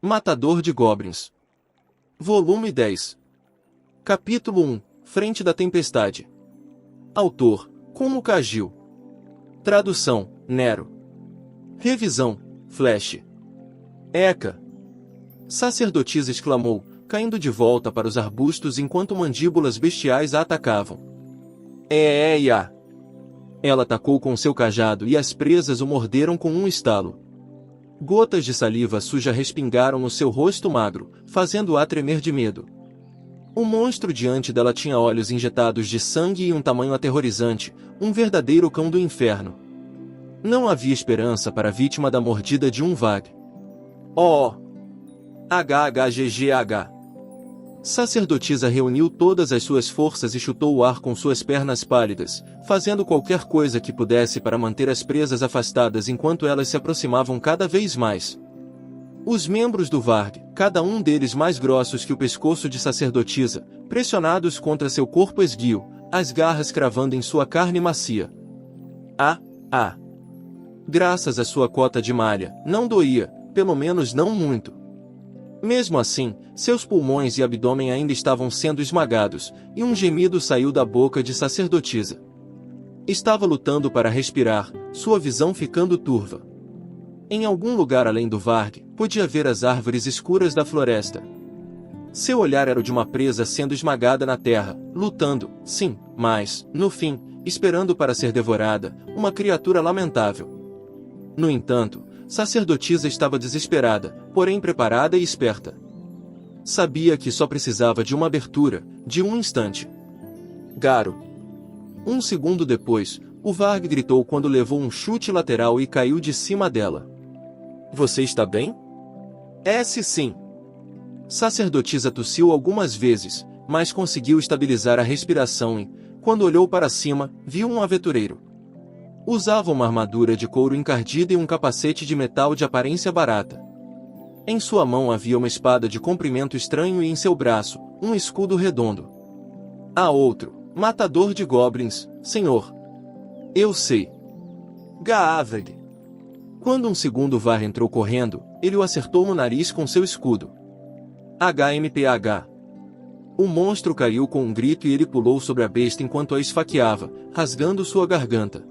Matador de Goblins. Volume 10. Capítulo 1. Frente da Tempestade. Autor: Kumo Kagil. Tradução: Nero. Revisão: Flash. Eca! Sacerdotisa exclamou, caindo de volta para os arbustos enquanto mandíbulas bestiais a atacavam. Ia! Ela atacou com seu cajado e as presas o morderam com um estalo. Gotas de saliva suja respingaram no seu rosto magro, fazendo-a tremer de medo. O monstro diante dela tinha olhos injetados de sangue e um tamanho aterrorizante, um verdadeiro cão do inferno. Não havia esperança para a vítima da mordida de um Vag. Oh! HHGGH. Sacerdotisa reuniu todas as suas forças e chutou o ar com suas pernas pálidas, fazendo qualquer coisa que pudesse para manter as presas afastadas enquanto elas se aproximavam cada vez mais. Os membros do Varg, cada um deles mais grossos que o pescoço de sacerdotisa, pressionados contra seu corpo esguio, as garras cravando em sua carne macia. Graças à sua cota de malha, não doía, pelo menos não muito. Mesmo assim, seus pulmões e abdômen ainda estavam sendo esmagados, e um gemido saiu da boca de sacerdotisa. Estava lutando para respirar, sua visão ficando turva. Em algum lugar além do Varg, podia ver as árvores escuras da floresta. Seu olhar era o de uma presa sendo esmagada na terra, lutando, sim, mas, no fim, esperando para ser devorada, uma criatura lamentável. No entanto, sacerdotisa estava desesperada, porém preparada e esperta. Sabia que só precisava de uma abertura, de um instante. Garo. Um segundo depois, o Varg gritou quando levou um chute lateral e caiu de cima dela. Você está bem? Sim. Sacerdotisa tossiu algumas vezes, mas conseguiu estabilizar a respiração e, quando olhou para cima, viu um aventureiro. Usava uma armadura de couro encardida e um capacete de metal de aparência barata. Em sua mão havia uma espada de comprimento estranho e em seu braço, um escudo redondo. Outro, matador de goblins, senhor. Eu sei. Gaaveg. Quando um segundo Var entrou correndo, ele o acertou no nariz com seu escudo. HMPH. O monstro caiu com um grito e ele pulou sobre a besta enquanto a esfaqueava, rasgando sua garganta.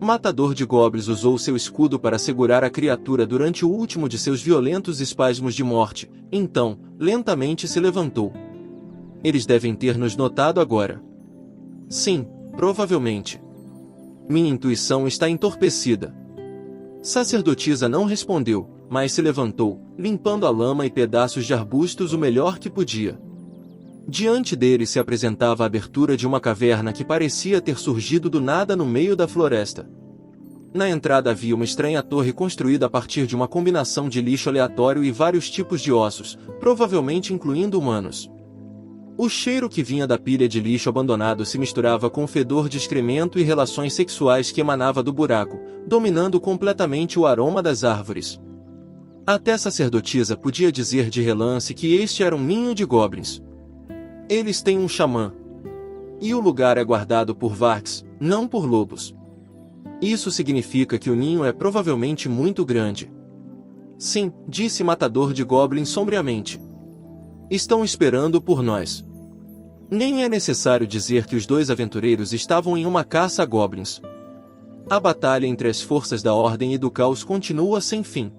Matador de Goblins usou seu escudo para segurar a criatura durante o último de seus violentos espasmos de morte, então, lentamente se levantou. Eles devem ter nos notado agora. Sim, provavelmente. Minha intuição está entorpecida. Sacerdotisa não respondeu, mas se levantou, limpando a lama e pedaços de arbustos o melhor que podia. Diante dele se apresentava a abertura de uma caverna que parecia ter surgido do nada no meio da floresta. Na entrada havia uma estranha torre construída a partir de uma combinação de lixo aleatório e vários tipos de ossos, provavelmente incluindo humanos. O cheiro que vinha da pilha de lixo abandonado se misturava com o fedor de excremento e relações sexuais que emanava do buraco, dominando completamente o aroma das árvores. Até sacerdotisa podia dizer de relance que este era um ninho de goblins. Eles têm um xamã. E o lugar é guardado por Vargs, não por lobos. Isso significa que o ninho é provavelmente muito grande. Sim, disse Matador de Goblins sombriamente. Estão esperando por nós. Nem é necessário dizer que os dois aventureiros estavam em uma caça a goblins. A batalha entre as forças da Ordem e do Caos continua sem fim.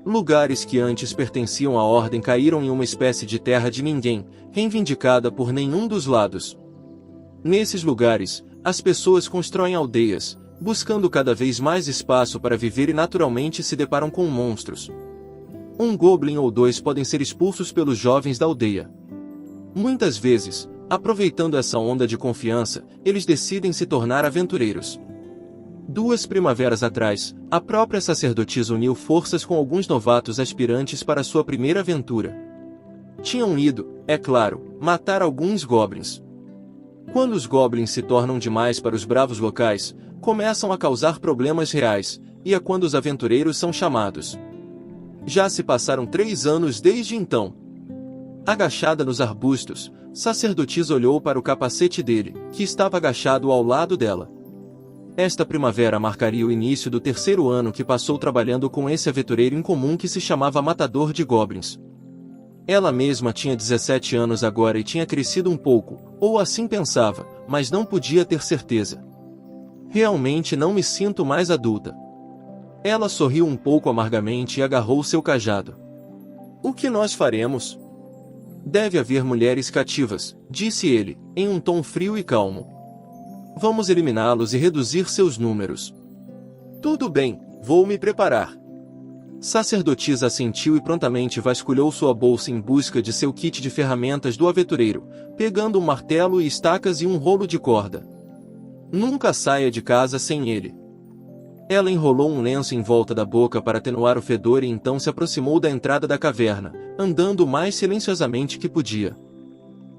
Lugares que antes pertenciam à Ordem caíram em uma espécie de terra de ninguém, reivindicada por nenhum dos lados. Nesses lugares, as pessoas constroem aldeias, buscando cada vez mais espaço para viver e naturalmente se deparam com monstros. Um goblin ou dois podem ser expulsos pelos jovens da aldeia. Muitas vezes, aproveitando essa onda de confiança, eles decidem se tornar aventureiros. 2 primaveras atrás, a própria sacerdotisa uniu forças com alguns novatos aspirantes para sua primeira aventura. Tinham ido, é claro, matar alguns goblins. Quando os goblins se tornam demais para os bravos locais, começam a causar problemas reais, e é quando os aventureiros são chamados. Já se passaram 3 anos desde então. Agachada nos arbustos, sacerdotisa olhou para o capacete dele, que estava agachado ao lado dela. Esta primavera marcaria o início do terceiro ano que passou trabalhando com esse aventureiro incomum que se chamava Matador de Goblins. Ela mesma tinha 17 anos agora e tinha crescido um pouco, ou assim pensava, mas não podia ter certeza. Realmente não me sinto mais adulta. Ela sorriu um pouco amargamente e agarrou seu cajado. O que nós faremos? Deve haver mulheres cativas, disse ele, em um tom frio e calmo. Vamos eliminá-los e reduzir seus números. Tudo bem, vou me preparar. Sacerdotisa assentiu e prontamente vasculhou sua bolsa em busca de seu kit de ferramentas do aventureiro, pegando um martelo e estacas e um rolo de corda. Nunca saia de casa sem ele. Ela enrolou um lenço em volta da boca para atenuar o fedor e então se aproximou da entrada da caverna, andando o mais silenciosamente que podia.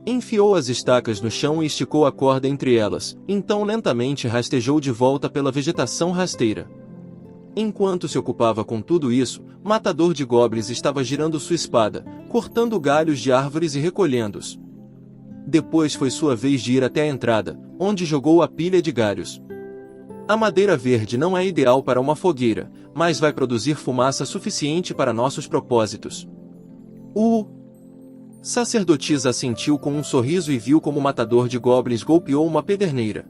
Enfiou as estacas no chão e esticou a corda entre elas, então lentamente rastejou de volta pela vegetação rasteira. Enquanto se ocupava com tudo isso, Matador de Goblins estava girando sua espada, cortando galhos de árvores e recolhendo-os. Depois foi sua vez de ir até a entrada, onde jogou a pilha de galhos. A madeira verde não é ideal para uma fogueira, mas vai produzir fumaça suficiente para nossos propósitos. Sacerdotisa assentiu com um sorriso e viu como o Matador de Goblins golpeou uma pederneira.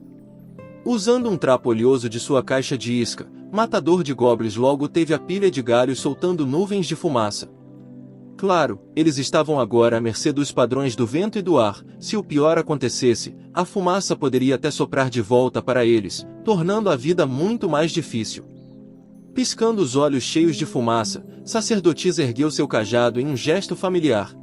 Usando um trapo oleoso de sua caixa de isca, Matador de Goblins logo teve a pilha de galhos soltando nuvens de fumaça. Claro, eles estavam agora à mercê dos padrões do vento e do ar. Se o pior acontecesse, a fumaça poderia até soprar de volta para eles, tornando a vida muito mais difícil. Piscando os olhos cheios de fumaça, Sacerdotisa ergueu seu cajado em um gesto familiar.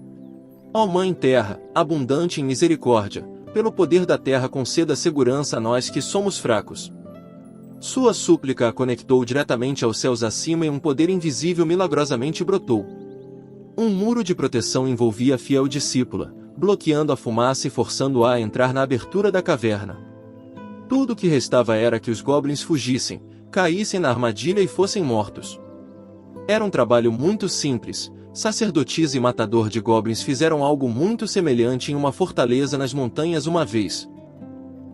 Ó Mãe Terra, abundante em misericórdia, pelo poder da terra conceda segurança a nós que somos fracos. Sua súplica a conectou diretamente aos céus acima e um poder invisível milagrosamente brotou. Um muro de proteção envolvia a fiel discípula, bloqueando a fumaça e forçando-a a entrar na abertura da caverna. Tudo o que restava era que os goblins fugissem, caíssem na armadilha e fossem mortos. Era um trabalho muito simples. Sacerdotisa e Matador de Goblins fizeram algo muito semelhante em uma fortaleza nas montanhas uma vez.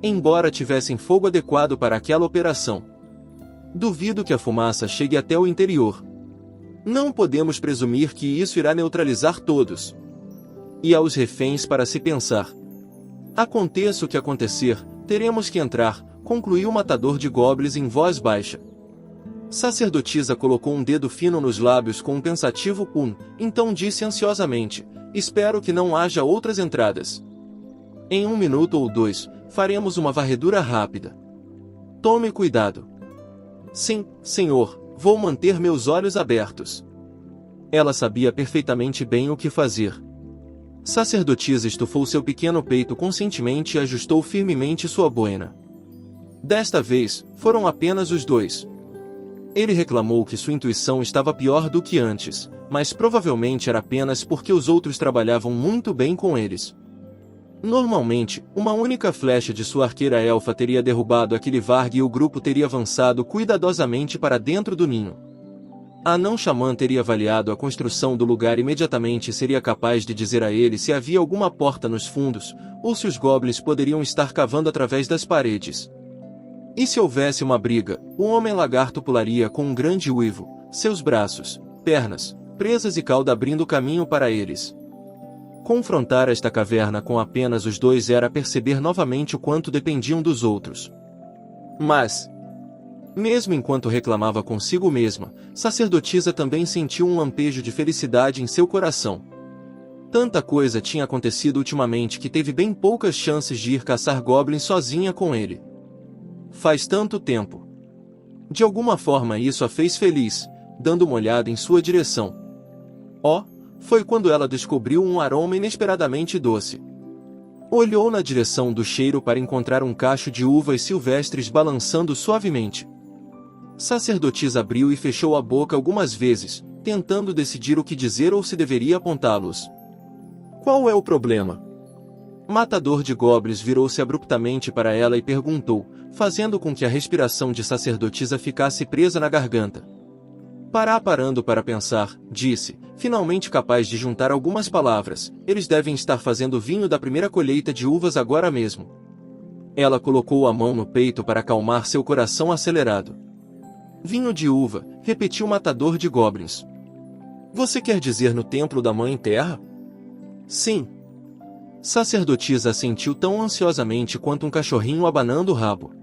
Embora tivessem fogo adequado para aquela operação. Duvido que a fumaça chegue até o interior. Não podemos presumir que isso irá neutralizar todos. E aos reféns para se pensar. Aconteça o que acontecer, teremos que entrar, concluiu o Matador de Goblins em voz baixa. Sacerdotisa colocou um dedo fino nos lábios com um pensativo então disse ansiosamente, espero que não haja outras entradas. Em 1 minuto ou 2, faremos uma varredura rápida. Tome cuidado. Sim, senhor, vou manter meus olhos abertos. Ela sabia perfeitamente bem o que fazer. Sacerdotisa estufou seu pequeno peito conscientemente e ajustou firmemente sua boina. Desta vez, foram apenas os dois. Ele reclamou que sua intuição estava pior do que antes, mas provavelmente era apenas porque os outros trabalhavam muito bem com eles. Normalmente, uma única flecha de sua arqueira elfa teria derrubado aquele varg e o grupo teria avançado cuidadosamente para dentro do ninho. A anão xamã teria avaliado a construção do lugar imediatamente e seria capaz de dizer a ele se havia alguma porta nos fundos, ou se os goblins poderiam estar cavando através das paredes. E se houvesse uma briga, o homem-lagarto pularia com um grande uivo, seus braços, pernas, presas e cauda abrindo caminho para eles. Confrontar esta caverna com apenas os dois era perceber novamente o quanto dependiam dos outros. Mas, mesmo enquanto reclamava consigo mesma, Sacerdotisa também sentiu um lampejo de felicidade em seu coração. Tanta coisa tinha acontecido ultimamente que teve bem poucas chances de ir caçar goblins sozinha com ele. Faz tanto tempo. De alguma forma isso a fez feliz, dando uma olhada em sua direção. Foi quando ela descobriu um aroma inesperadamente doce. Olhou na direção do cheiro para encontrar um cacho de uvas silvestres balançando suavemente. Sacerdotisa abriu e fechou a boca algumas vezes, tentando decidir o que dizer ou se deveria apontá-los. Qual é o problema? Matador de Goblins virou-se abruptamente para ela e perguntou, fazendo com que a respiração de Sacerdotisa ficasse presa na garganta. Parando para pensar, disse, finalmente capaz de juntar algumas palavras, eles devem estar fazendo vinho da primeira colheita de uvas agora mesmo. Ela colocou a mão no peito para acalmar seu coração acelerado. Vinho de uva, repetiu o matador de goblins. Você quer dizer no templo da Mãe Terra? Sim. Sacerdotisa assentiu tão ansiosamente quanto um cachorrinho abanando o rabo.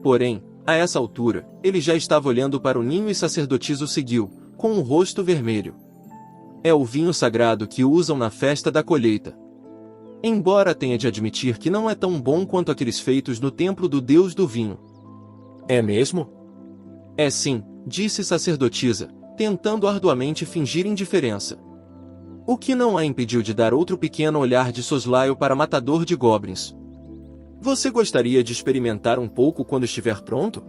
Porém, a essa altura, ele já estava olhando para o ninho e sacerdotisa o seguiu, com o rosto vermelho. É o vinho sagrado que usam na festa da colheita. Embora tenha de admitir que não é tão bom quanto aqueles feitos no templo do deus do vinho. É mesmo? É sim, disse sacerdotisa, tentando arduamente fingir indiferença. O que não a impediu de dar outro pequeno olhar de soslaio para matador de goblins. Você gostaria de experimentar um pouco quando estiver pronto?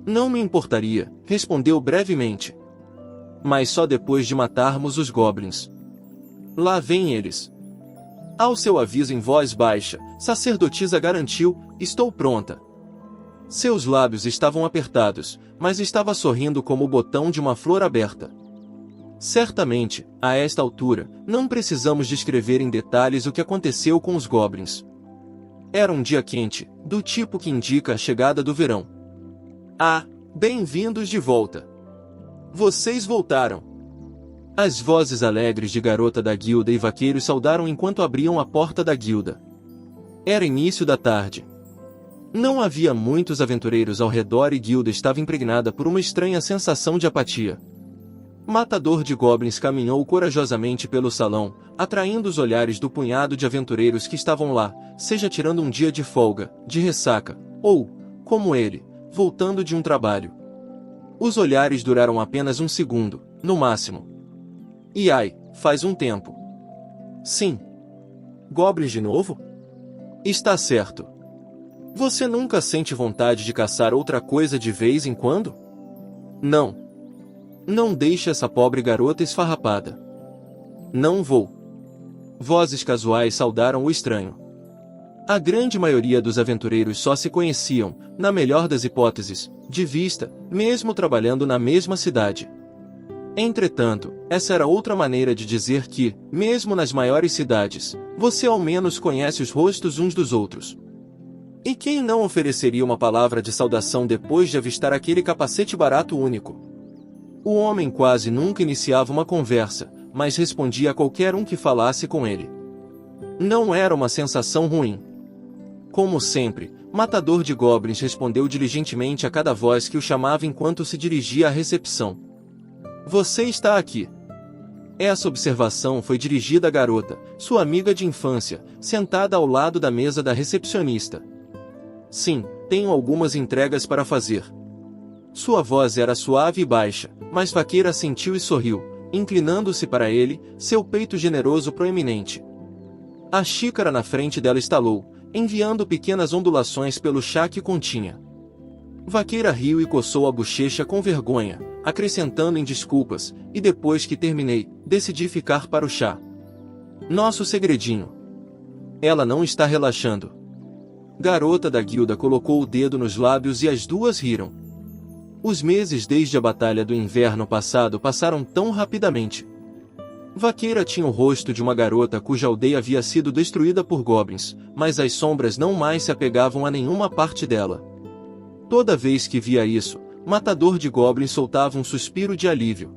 Não me importaria, respondeu brevemente. Mas só depois de matarmos os goblins. Lá vêm eles. Ao seu aviso em voz baixa, sacerdotisa garantiu, estou pronta. Seus lábios estavam apertados, mas estava sorrindo como o botão de uma flor aberta. Certamente, a esta altura, não precisamos descrever em detalhes o que aconteceu com os goblins. Era um dia quente, do tipo que indica a chegada do verão. Ah, bem-vindos de volta! Vocês voltaram! As vozes alegres de garota da guilda e vaqueiros saudaram enquanto abriam a porta da guilda. Era início da tarde. Não havia muitos aventureiros ao redor e a guilda estava impregnada por uma estranha sensação de apatia. Matador de goblins caminhou corajosamente pelo salão, atraindo os olhares do punhado de aventureiros que estavam lá, seja tirando um dia de folga, de ressaca, ou, como ele, voltando de um trabalho. Os olhares duraram apenas um segundo, no máximo. E ai, faz um tempo. Sim. Goblins de novo? Está certo. Você nunca sente vontade de caçar outra coisa de vez em quando? Não. Não deixe essa pobre garota esfarrapada. Não vou. Vozes casuais saudaram o estranho. A grande maioria dos aventureiros só se conheciam, na melhor das hipóteses, de vista, mesmo trabalhando na mesma cidade. Entretanto, essa era outra maneira de dizer que, mesmo nas maiores cidades, você ao menos conhece os rostos uns dos outros. E quem não ofereceria uma palavra de saudação depois de avistar aquele capacete barato único? O homem quase nunca iniciava uma conversa, mas respondia a qualquer um que falasse com ele. Não era uma sensação ruim. Como sempre, Matador de Goblins respondeu diligentemente a cada voz que o chamava enquanto se dirigia à recepção. Você está aqui. Essa observação foi dirigida à garota, sua amiga de infância, sentada ao lado da mesa da recepcionista. Sim, tenho algumas entregas para fazer. Sua voz era suave e baixa, mas Vaqueira assentiu e sorriu, inclinando-se para ele, seu peito generoso proeminente. A xícara na frente dela estalou, enviando pequenas ondulações pelo chá que continha. Vaqueira riu e coçou a bochecha com vergonha, acrescentando em desculpas, e depois que terminei, decidi ficar para o chá. Nosso segredinho. Ela não está relaxando. Garota da guilda colocou o dedo nos lábios e as duas riram. Os meses desde a batalha do inverno passado passaram tão rapidamente. Vaqueira tinha o rosto de uma garota cuja aldeia havia sido destruída por goblins, mas as sombras não mais se apegavam a nenhuma parte dela. Toda vez que via isso, Matador de Goblins soltava um suspiro de alívio.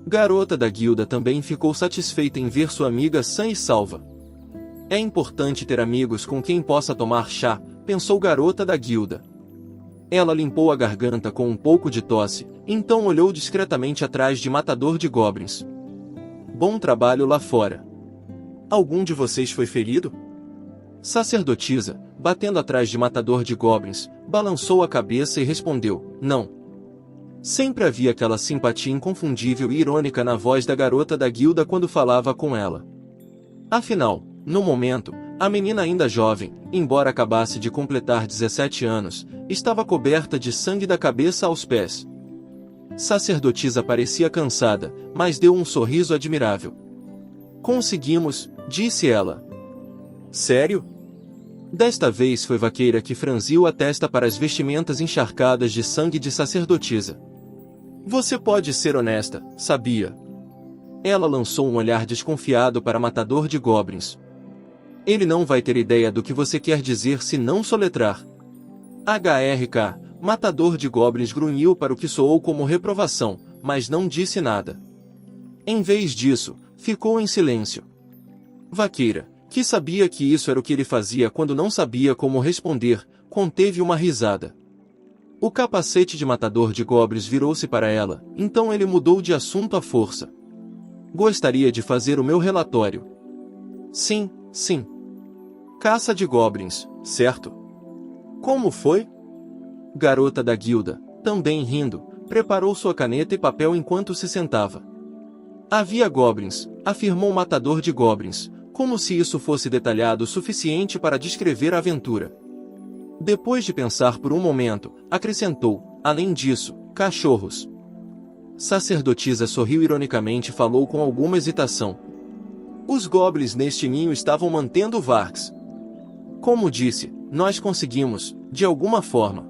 Garota da guilda também ficou satisfeita em ver sua amiga sã e salva. É importante ter amigos com quem possa tomar chá, pensou Garota da guilda. Ela limpou a garganta com um pouco de tosse, então olhou discretamente atrás de Matador de Goblins. Bom trabalho lá fora. Algum de vocês foi ferido? Sacerdotisa, batendo atrás de Matador de Goblins, balançou a cabeça e respondeu, não. Sempre havia aquela simpatia inconfundível e irônica na voz da garota da guilda quando falava com ela. Afinal, no momento, a menina ainda jovem, embora acabasse de completar 17 anos, estava coberta de sangue da cabeça aos pés. Sacerdotisa parecia cansada, mas deu um sorriso admirável. Conseguimos, disse ela. Sério? Desta vez foi Vaqueira que franziu a testa para as vestimentas encharcadas de sangue de sacerdotisa. Você pode ser honesta, sabia? Ela lançou um olhar desconfiado para Matador de Goblins. Ele não vai ter ideia do que você quer dizer se não soletrar. HRK, matador de goblins, grunhiu para o que soou como reprovação, mas não disse nada. Em vez disso, ficou em silêncio. Vaqueira, que sabia que isso era o que ele fazia quando não sabia como responder, conteve uma risada. O capacete de matador de goblins virou-se para ela, então ele mudou de assunto à força. Gostaria de fazer o meu relatório. Sim, sim. Caça de goblins, certo? Como foi? Garota da guilda, também rindo, preparou sua caneta e papel enquanto se sentava. Havia goblins, afirmou o matador de goblins, como se isso fosse detalhado o suficiente para descrever a aventura. Depois de pensar por um momento, acrescentou, além disso, cachorros. Sacerdotisa sorriu ironicamente e falou com alguma hesitação. Os goblins neste ninho estavam mantendo Varks. Como disse, nós conseguimos, de alguma forma.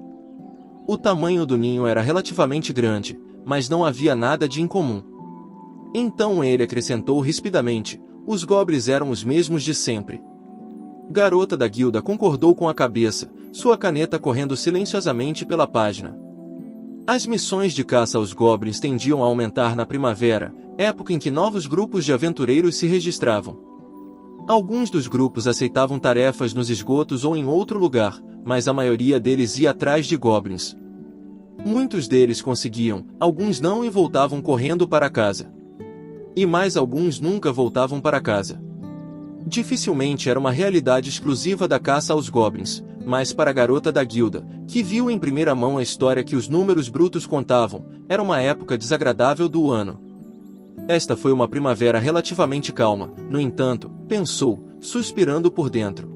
O tamanho do ninho era relativamente grande, mas não havia nada de incomum. Então ele acrescentou rispidamente, os goblins eram os mesmos de sempre. Garota da guilda concordou com a cabeça, sua caneta correndo silenciosamente pela página. As missões de caça aos goblins tendiam a aumentar na primavera, época em que novos grupos de aventureiros se registravam. Alguns dos grupos aceitavam tarefas nos esgotos ou em outro lugar, mas a maioria deles ia atrás de goblins. Muitos deles conseguiam, alguns não e voltavam correndo para casa. E mais alguns nunca voltavam para casa. Dificilmente era uma realidade exclusiva da caça aos goblins, mas para a garota da guilda, que viu em primeira mão a história que os números brutos contavam, era uma época desagradável do ano. Esta foi uma primavera relativamente calma, no entanto, pensou, suspirando por dentro.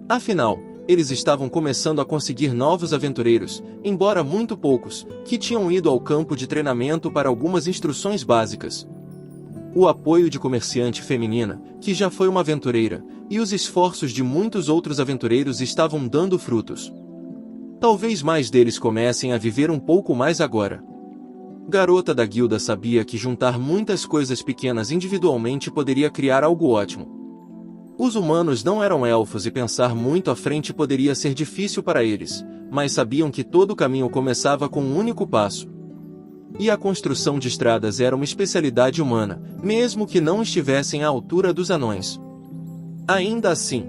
Afinal, eles estavam começando a conseguir novos aventureiros, embora muito poucos, que tinham ido ao campo de treinamento para algumas instruções básicas. O apoio de comerciante feminina, que já foi uma aventureira, e os esforços de muitos outros aventureiros estavam dando frutos. Talvez mais deles comecem a viver um pouco mais agora. Garota da guilda sabia que juntar muitas coisas pequenas individualmente poderia criar algo ótimo. Os humanos não eram elfos e pensar muito à frente poderia ser difícil para eles, mas sabiam que todo caminho começava com um único passo. E a construção de estradas era uma especialidade humana, mesmo que não estivessem à altura dos anões. Ainda assim,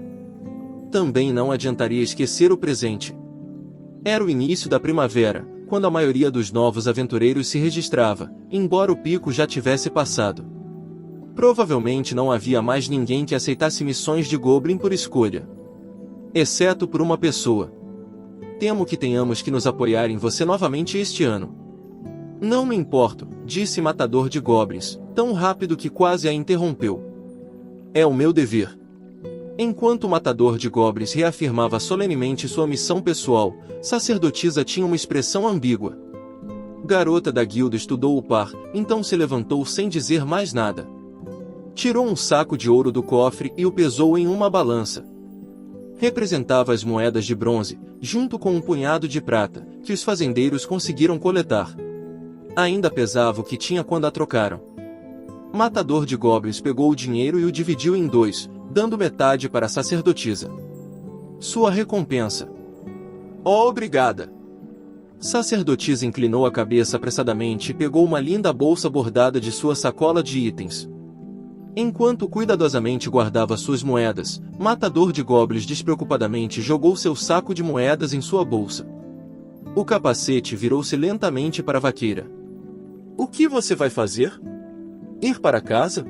também não adiantaria esquecer o presente. Era o início da primavera, quando a maioria dos novos aventureiros se registrava, embora o pico já tivesse passado. Provavelmente não havia mais ninguém que aceitasse missões de goblin por escolha. Exceto por uma pessoa. Temo que tenhamos que nos apoiar em você novamente este ano. Não me importo, disse Matador de Goblins, tão rápido que quase a interrompeu. É o meu dever. Enquanto o Matador de Goblins reafirmava solenemente sua missão pessoal, Sacerdotisa tinha uma expressão ambígua. Garota da guilda estudou o par, então se levantou sem dizer mais nada. Tirou um saco de ouro do cofre e o pesou em uma balança. Representava as moedas de bronze, junto com um punhado de prata, que os fazendeiros conseguiram coletar. Ainda pesava o que tinha quando a trocaram. Matador de Goblins pegou o dinheiro e o dividiu em dois, dando metade para a sacerdotisa. Sua recompensa. Oh, obrigada! Sacerdotisa inclinou a cabeça apressadamente e pegou uma linda bolsa bordada de sua sacola de itens. Enquanto cuidadosamente guardava suas moedas, Matador de Goblins despreocupadamente jogou seu saco de moedas em sua bolsa. O capacete virou-se lentamente para a vaqueira. O que você vai fazer? Ir para casa?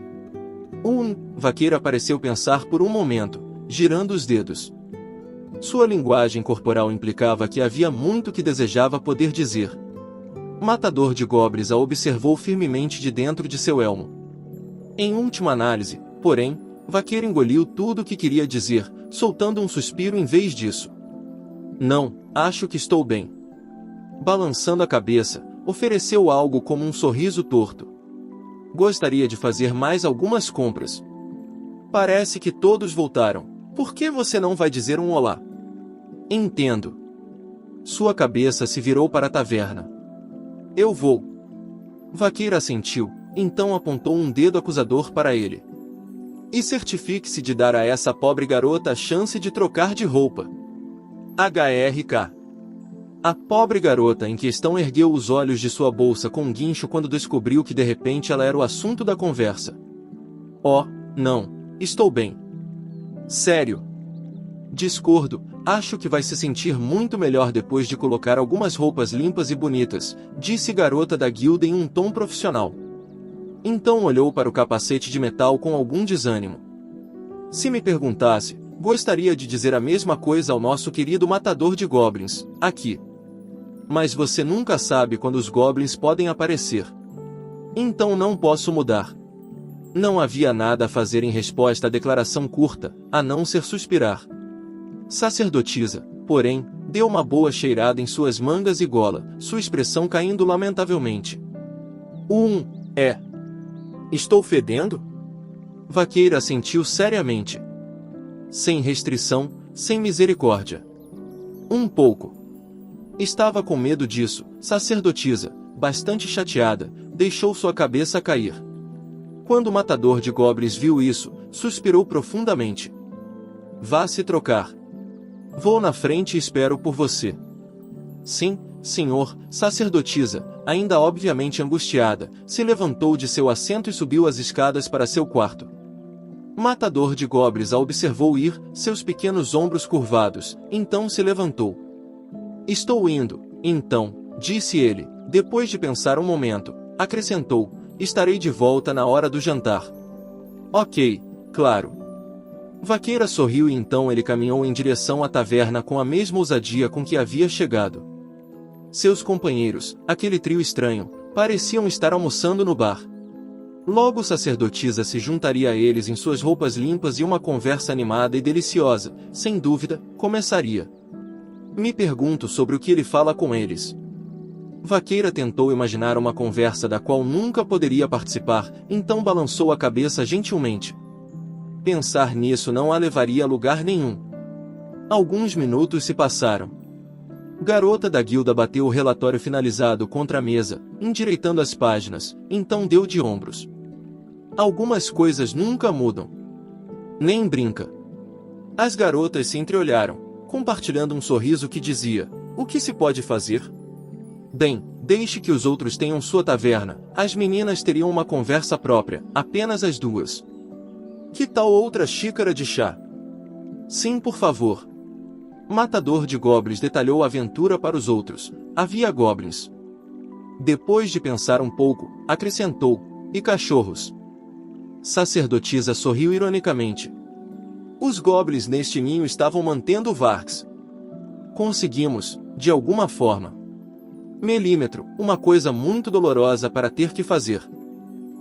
Vaqueira pareceu pensar por um momento, girando os dedos. Sua linguagem corporal implicava que havia muito que desejava poder dizer. Matador de Goblins a observou firmemente de dentro de seu elmo. Em última análise, porém, Vaqueira engoliu tudo o que queria dizer, soltando um suspiro em vez disso. Não, acho que estou bem. Balançando a cabeça, ofereceu algo como um sorriso torto. Gostaria de fazer mais algumas compras. Parece que todos voltaram. Por que você não vai dizer um olá? Entendo. Sua cabeça se virou para a taverna. Eu vou. Vaqueira assentiu, então apontou um dedo acusador para ele. E certifique-se de dar a essa pobre garota a chance de trocar de roupa. HRK. A pobre garota em questão ergueu os olhos de sua bolsa com um guincho quando descobriu que de repente ela era o assunto da conversa. Oh, não, estou bem. Sério. Discordo, acho que vai se sentir muito melhor depois de colocar algumas roupas limpas e bonitas, disse garota da guilda em um tom profissional. Então olhou para o capacete de metal com algum desânimo. Se me perguntasse, gostaria de dizer a mesma coisa ao nosso querido matador de goblins, aqui. Mas você nunca sabe quando os goblins podem aparecer. Então não posso mudar. Não havia nada a fazer em resposta à declaração curta, a não ser suspirar. Sacerdotisa, porém, deu uma boa cheirada em suas mangas e gola, sua expressão caindo lamentavelmente. É. Estou fedendo? Vaqueira assentiu seriamente. Sem restrição, sem misericórdia. Um pouco. Estava com medo disso, sacerdotisa, bastante chateada, deixou sua cabeça cair. Quando o matador de goblins viu isso, suspirou profundamente. Vá se trocar. Vou na frente e espero por você. Sim, senhor, sacerdotisa, ainda obviamente angustiada, se levantou de seu assento e subiu as escadas para seu quarto. Matador de goblins a observou ir, seus pequenos ombros curvados, então se levantou. Estou indo, então, disse ele, depois de pensar um momento, acrescentou, estarei de volta na hora do jantar. Ok, claro. Vaqueira sorriu e então ele caminhou em direção à taverna com a mesma ousadia com que havia chegado. Seus companheiros, aquele trio estranho, pareciam estar almoçando no bar. Logo sacerdotisa se juntaria a eles em suas roupas limpas e uma conversa animada e deliciosa, sem dúvida, começaria. Me pergunto sobre o que ele fala com eles. Vaqueira tentou imaginar uma conversa da qual nunca poderia participar, então balançou a cabeça gentilmente. Pensar nisso não a levaria a lugar nenhum. Alguns minutos se passaram. Garota da guilda bateu o relatório finalizado contra a mesa, endireitando as páginas, então deu de ombros. Algumas coisas nunca mudam. Nem brinca. As garotas se entreolharam, compartilhando um sorriso que dizia, o que se pode fazer? Bem, deixe que os outros tenham sua taverna, as meninas teriam uma conversa própria, apenas as duas. Que tal outra xícara de chá? Sim, por favor. Matador de goblins detalhou a aventura para os outros, havia goblins. Depois de pensar um pouco, acrescentou, e cachorros. Sacerdotisa sorriu ironicamente. Os goblins neste ninho estavam mantendo Varks. Conseguimos, de alguma forma. Milímetro, uma coisa muito dolorosa para ter que fazer.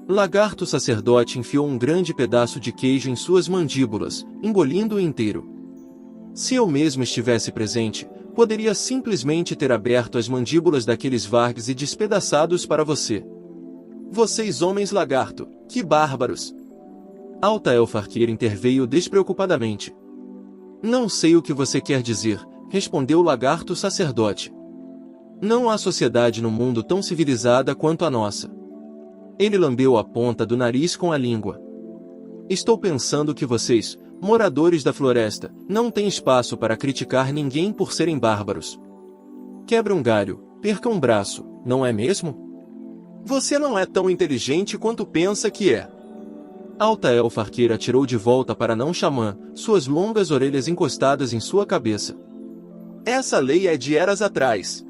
Lagarto sacerdote enfiou um grande pedaço de queijo em suas mandíbulas, engolindo-o inteiro. Se eu mesmo estivesse presente, poderia simplesmente ter aberto as mandíbulas daqueles Vargs e despedaçados para você. Vocês homens lagarto, que bárbaros! Alta Elfarqueira interveio despreocupadamente. Não sei o que você quer dizer, respondeu o lagarto sacerdote. Não há sociedade no mundo tão civilizada quanto a nossa. Ele lambeu a ponta do nariz com a língua. Estou pensando que vocês, moradores da floresta, não têm espaço para criticar ninguém por serem bárbaros. Quebra um galho, perca um braço, não é mesmo? Você não é tão inteligente quanto pensa que é. Alta Elfarqueira atirou de volta para não xamã, suas longas orelhas encostadas em sua cabeça. Essa lei é de eras atrás.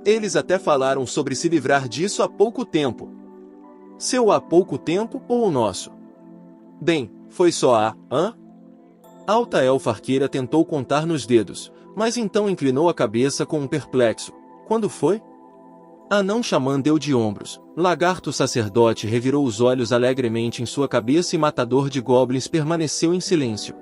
Eles até falaram sobre se livrar disso há pouco tempo. Seu há pouco tempo ou o nosso? Bem, foi só Alta Elfarqueira tentou contar nos dedos, mas então inclinou a cabeça com um perplexo. Quando foi? Anão xamã deu de ombros. Lagarto sacerdote revirou os olhos alegremente em sua cabeça e matador de goblins permaneceu em silêncio.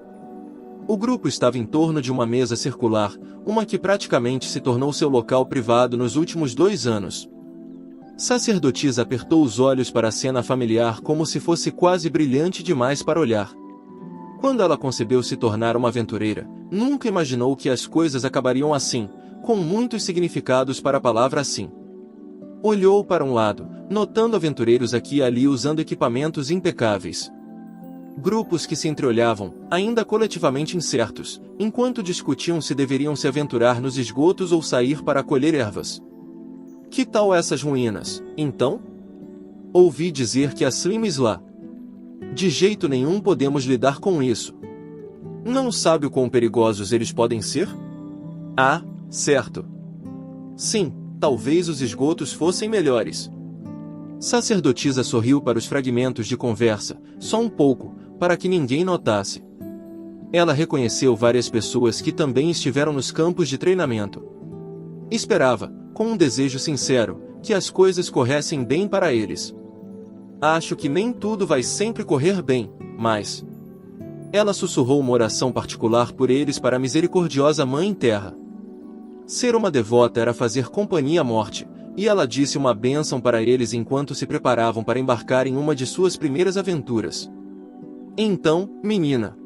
O grupo estava em torno de uma mesa circular, uma que praticamente se tornou seu local privado nos últimos 2 anos. Sacerdotisa apertou os olhos para a cena familiar como se fosse quase brilhante demais para olhar. Quando ela concebeu se tornar uma aventureira, nunca imaginou que as coisas acabariam assim, com muitos significados para a palavra assim. Olhou para um lado, notando aventureiros aqui e ali usando equipamentos impecáveis. Grupos que se entreolhavam, ainda coletivamente incertos, enquanto discutiam se deveriam se aventurar nos esgotos ou sair para colher ervas. Que tal essas ruínas, então? Ouvi dizer que há slimes lá. De jeito nenhum podemos lidar com isso. Não sabe o quão perigosos eles podem ser? Ah, certo. Sim, talvez os esgotos fossem melhores. Sacerdotisa sorriu para os fragmentos de conversa, só um pouco, para que ninguém notasse. Ela reconheceu várias pessoas que também estiveram nos campos de treinamento. Esperava, com um desejo sincero, que as coisas corressem bem para eles. Acho que nem tudo vai sempre correr bem, mas... Ela sussurrou uma oração particular por eles para a misericordiosa Mãe Terra. Ser uma devota era fazer companhia à morte, e ela disse uma bênção para eles enquanto se preparavam para embarcar em uma de suas primeiras aventuras. Então, menina.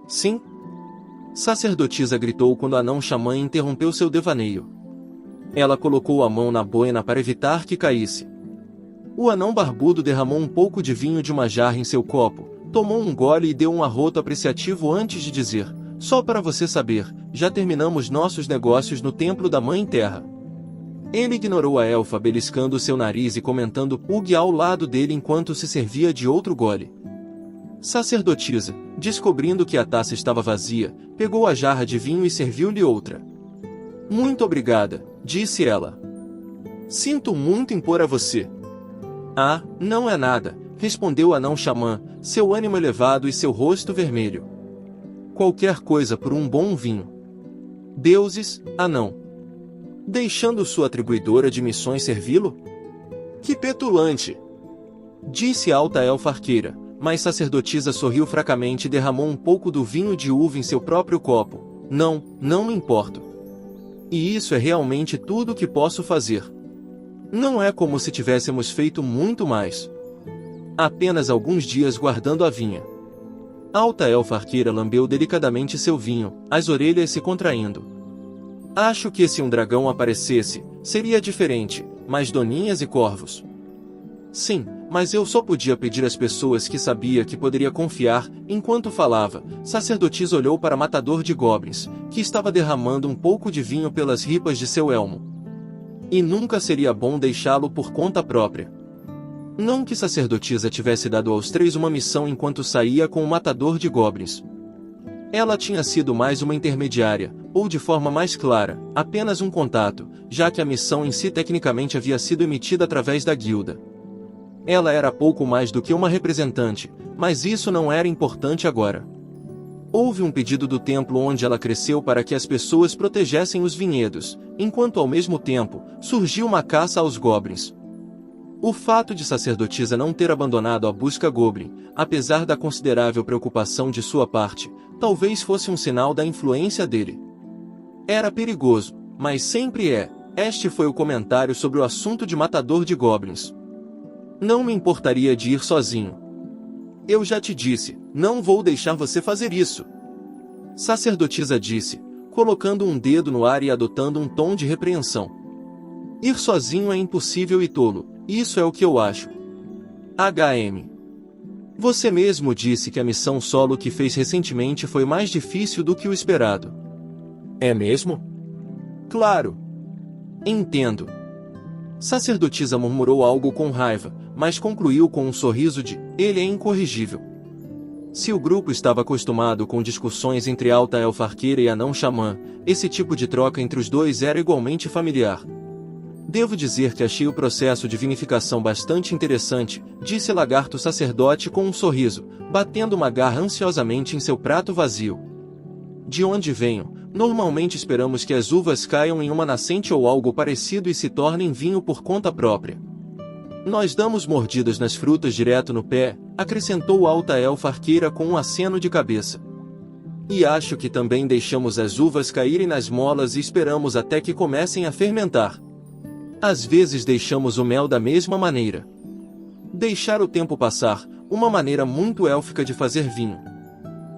Sim? Sacerdotisa gritou quando a anão xamã interrompeu seu devaneio. Ela colocou a mão na boina para evitar que caísse. O anão barbudo derramou um pouco de vinho de uma jarra em seu copo, tomou um gole e deu um arroto apreciativo antes de dizer: só para você saber, já terminamos nossos negócios no templo da Mãe Terra. Ele ignorou a elfa beliscando seu nariz e comentando Pug ao lado dele enquanto se servia de outro gole. Sacerdotisa, descobrindo que a taça estava vazia, pegou a jarra de vinho e serviu-lhe outra. Muito obrigada, disse ela. Sinto muito impor a você. Ah, não é nada, respondeu o anão xamã, seu ânimo elevado e seu rosto vermelho. Qualquer coisa por um bom vinho. Deuses, anão. Deixando sua atribuidora de missões servi-lo? Que petulante! Disse a alta elfa arqueira, mas sacerdotisa sorriu fracamente e derramou um pouco do vinho de uva em seu próprio copo. Não me importo. E isso é realmente tudo o que posso fazer. Não é como se tivéssemos feito muito mais. Apenas alguns dias guardando a vinha. A alta elfa arqueira lambeu delicadamente seu vinho, as orelhas se contraindo. Acho que se um dragão aparecesse, seria diferente, mas doninhas e corvos. Sim, mas eu só podia pedir às pessoas que sabia que poderia confiar. Enquanto falava, sacerdotisa olhou para Matador de Goblins, que estava derramando um pouco de vinho pelas ripas de seu elmo. E nunca seria bom deixá-lo por conta própria. Não que sacerdotisa tivesse dado aos três uma missão enquanto saía com o Matador de Goblins. Ela tinha sido mais uma intermediária, ou de forma mais clara, apenas um contato, já que a missão em si tecnicamente havia sido emitida através da guilda. Ela era pouco mais do que uma representante, mas isso não era importante agora. Houve um pedido do templo onde ela cresceu para que as pessoas protegessem os vinhedos, enquanto ao mesmo tempo, surgiu uma caça aos goblins. O fato de sacerdotisa não ter abandonado a busca goblin, apesar da considerável preocupação de sua parte, talvez fosse um sinal da influência dele. Era perigoso, mas sempre é. Este foi o comentário sobre o assunto de Matador de Goblins. Não me importaria de ir sozinho. Eu já te disse, não vou deixar você fazer isso. Sacerdotisa disse, colocando um dedo no ar e adotando um tom de repreensão. Ir sozinho é impossível e tolo, isso é o que eu acho. HM. Você mesmo disse que a missão solo que fez recentemente foi mais difícil do que o esperado. É mesmo? Claro. Entendo. Sacerdotisa murmurou algo com raiva, mas concluiu com um sorriso de, ele é incorrigível. Se o grupo estava acostumado com discussões entre alta elfa arqueira e anão xamã, esse tipo de troca entre os dois era igualmente familiar. Devo dizer que achei o processo de vinificação bastante interessante, disse Lagarto sacerdote com um sorriso, batendo uma garra ansiosamente em seu prato vazio. De onde venho, normalmente esperamos que as uvas caiam em uma nascente ou algo parecido e se tornem vinho por conta própria. Nós damos mordidas nas frutas direto no pé, acrescentou a alta elfa arqueira com um aceno de cabeça. E acho que também deixamos as uvas caírem nas molas e esperamos até que comecem a fermentar. Às vezes deixamos o mel da mesma maneira. Deixar o tempo passar, uma maneira muito élfica de fazer vinho.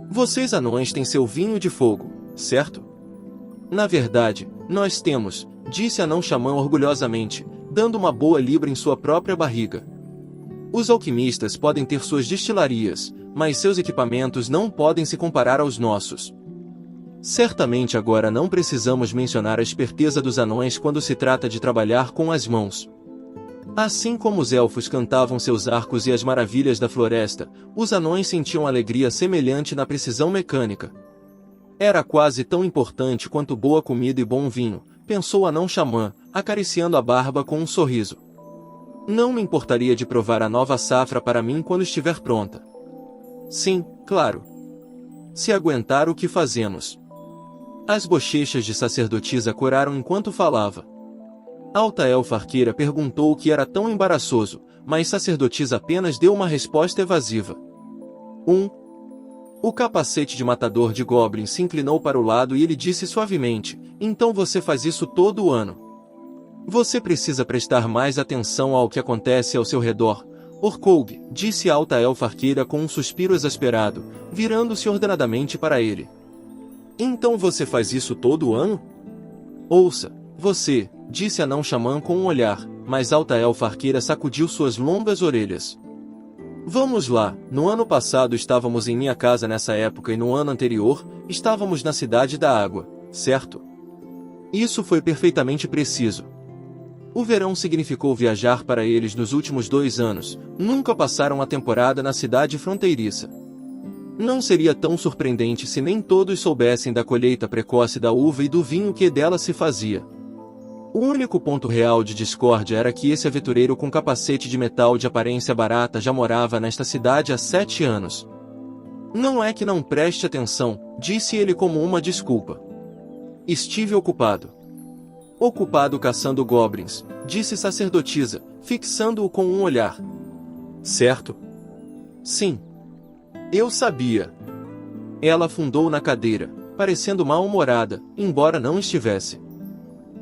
Vocês anões têm seu vinho de fogo, certo? Na verdade, nós temos, disse Anão Xamã orgulhosamente, dando uma boa libra em sua própria barriga. Os alquimistas podem ter suas destilarias, mas seus equipamentos não podem se comparar aos nossos. Certamente agora não precisamos mencionar a esperteza dos anões quando se trata de trabalhar com as mãos. Assim como os elfos cantavam seus arcos e as maravilhas da floresta, os anões sentiam alegria semelhante na precisão mecânica. Era quase tão importante quanto boa comida e bom vinho, pensou o anão xamã, acariciando a barba com um sorriso. Não me importaria de provar a nova safra para mim quando estiver pronta. Sim, claro. Se aguentar o que fazemos. As bochechas de sacerdotisa coraram enquanto falava. Alta elfa arqueira perguntou o que era tão embaraçoso, mas sacerdotisa apenas deu uma resposta evasiva. O capacete de matador de goblins se inclinou para o lado e ele disse suavemente, então você faz isso todo o ano. Você precisa prestar mais atenção ao que acontece ao seu redor. Orkoug, disse a alta elfa arqueira com um suspiro exasperado, virando-se ordenadamente para ele. Então você faz isso todo o ano? Ouça, você, disse anão xamã com um olhar, mas alta elfa arqueira sacudiu suas longas orelhas. Vamos lá, no ano passado estávamos em minha casa nessa época e no ano anterior, estávamos na Cidade da Água, certo? Isso foi perfeitamente preciso. O verão significou viajar para eles nos últimos 2 anos, nunca passaram a temporada na cidade fronteiriça. Não seria tão surpreendente se nem todos soubessem da colheita precoce da uva e do vinho que dela se fazia. O único ponto real de discórdia era que esse aventureiro com capacete de metal de aparência barata já morava nesta cidade há 7 anos. Não é que não preste atenção, disse ele como uma desculpa. Estive ocupado. Ocupado caçando goblins, disse sacerdotisa, fixando-o com um olhar. Certo? Sim. Eu sabia. Ela afundou na cadeira, parecendo mal-humorada, embora não estivesse.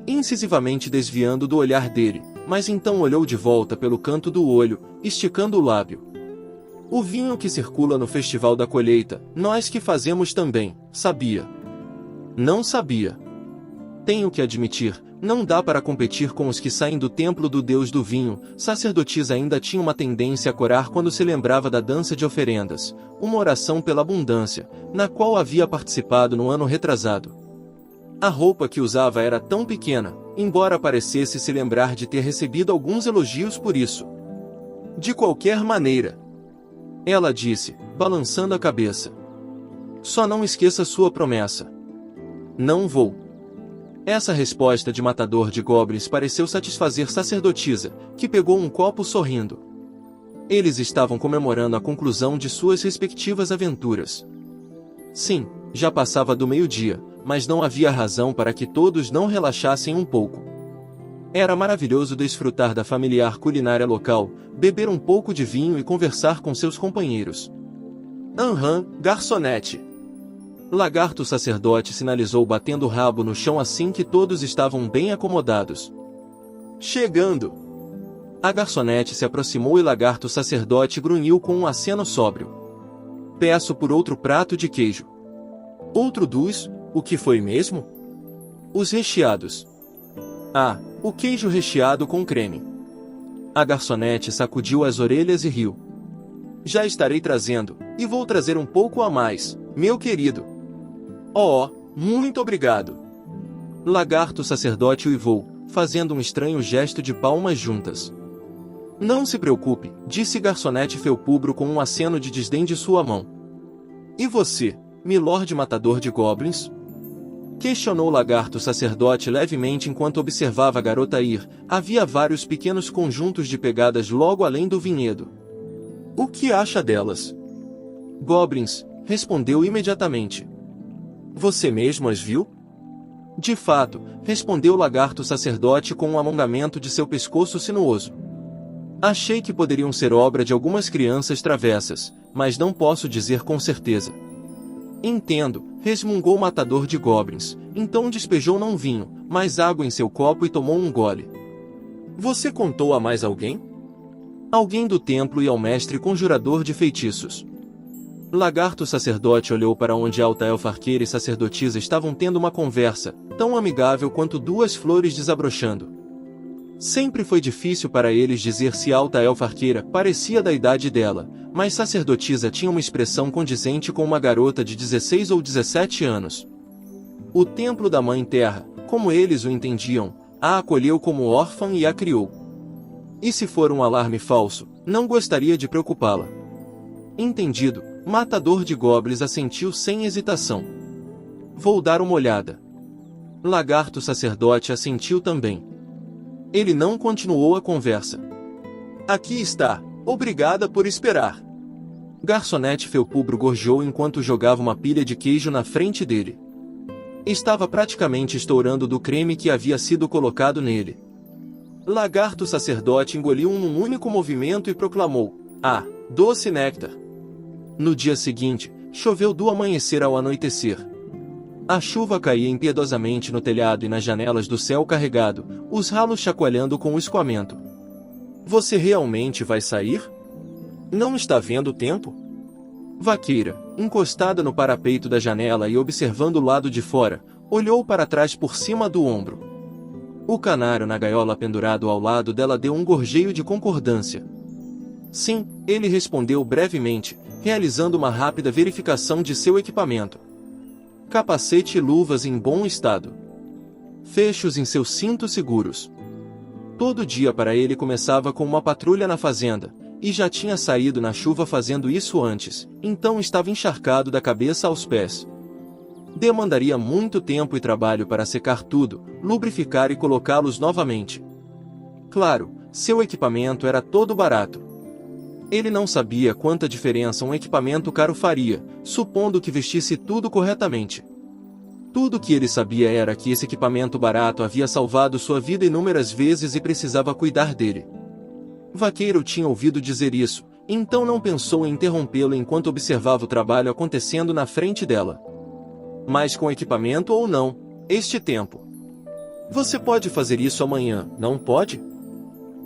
Incisivamente desviando do olhar dele, mas então olhou de volta pelo canto do olho, esticando o lábio. O vinho que circula no Festival da Colheita, nós que fazemos também, sabia. Não sabia. Tenho que admitir, não dá para competir com os que saem do templo do deus do vinho. Sacerdotisa ainda tinha uma tendência a corar quando se lembrava da dança de oferendas, uma oração pela abundância, na qual havia participado no ano retrasado. A roupa que usava era tão pequena, embora parecesse se lembrar de ter recebido alguns elogios por isso. De qualquer maneira, ela disse, balançando a cabeça. Só não esqueça sua promessa. Não vou. Essa resposta de matador de goblins pareceu satisfazer sacerdotisa, que pegou um copo sorrindo. Eles estavam comemorando a conclusão de suas respectivas aventuras. Sim, já passava do meio-dia, mas não havia razão para que todos não relaxassem um pouco. Era maravilhoso desfrutar da familiar culinária local, beber um pouco de vinho e conversar com seus companheiros. Garçonete. Lagarto sacerdote sinalizou batendo o rabo no chão assim que todos estavam bem acomodados. Chegando! A garçonete se aproximou e lagarto sacerdote grunhiu com um aceno sóbrio. Peço por outro prato de queijo. Outro dos, o que foi mesmo? Os recheados. Ah, o queijo recheado com creme. A garçonete sacudiu as orelhas e riu. Já estarei trazendo, e vou trazer um pouco a mais, meu querido. Oh, muito obrigado. Lagarto sacerdote uivou, fazendo um estranho gesto de palmas juntas. Não se preocupe, disse garçonete felpubro com um aceno de desdém de sua mão. E você, milord matador de goblins? Questionou o lagarto sacerdote levemente enquanto observava a garota ir. Havia vários pequenos conjuntos de pegadas logo além do vinhedo. O que acha delas? Goblins, respondeu imediatamente. Você mesmo as viu? De fato, respondeu o lagarto sacerdote com um alongamento de seu pescoço sinuoso. Achei que poderiam ser obra de algumas crianças travessas, mas não posso dizer com certeza. Entendo, resmungou o matador de goblins, então despejou não vinho, mas água em seu copo e tomou um gole. Você contou a mais alguém? Alguém do templo e ao mestre conjurador de feitiços. Lagarto sacerdote olhou para onde alta elfa arqueira e sacerdotisa estavam tendo uma conversa, tão amigável quanto duas flores desabrochando. Sempre foi difícil para eles dizer se a alta elfa arqueira parecia da idade dela, mas sacerdotisa tinha uma expressão condizente com uma garota de 16 ou 17 anos. O templo da Mãe Terra, como eles o entendiam, a acolheu como órfã e a criou. E se for um alarme falso, não gostaria de preocupá-la. Entendido, Matador de Goblins assentiu sem hesitação. Vou dar uma olhada. Lagarto Sacerdote assentiu também. Ele não continuou a conversa. Aqui está, obrigada por esperar. Garçonete Felpubro gorjou enquanto jogava uma pilha de queijo na frente dele. Estava praticamente estourando do creme que havia sido colocado nele. Lagarto Sacerdote engoliu num único movimento e proclamou: "Ah, doce néctar!" No dia seguinte, choveu do amanhecer ao anoitecer. A chuva caía impiedosamente no telhado e nas janelas do céu carregado, os ralos chacoalhando com o escoamento. Você realmente vai sair? Não está vendo o tempo? Vaqueira, encostada no parapeito da janela e observando o lado de fora, olhou para trás por cima do ombro. O canário na gaiola pendurado ao lado dela deu um gorjeio de concordância. Sim, ele respondeu brevemente, realizando uma rápida verificação de seu equipamento. Capacete e luvas em bom estado. Fechos em seus cintos seguros. Todo dia para ele começava com uma patrulha na fazenda, e já tinha saído na chuva fazendo isso antes, então estava encharcado da cabeça aos pés. Demandaria muito tempo e trabalho para secar tudo, lubrificar e colocá-los novamente. Claro, seu equipamento era todo barato. Ele não sabia quanta diferença um equipamento caro faria, supondo que vestisse tudo corretamente. Tudo que ele sabia era que esse equipamento barato havia salvado sua vida inúmeras vezes e precisava cuidar dele. Vaqueiro tinha ouvido dizer isso, então não pensou em interrompê-lo enquanto observava o trabalho acontecendo na frente dela. Mas com equipamento ou não, este tempo. Você pode fazer isso amanhã, não pode?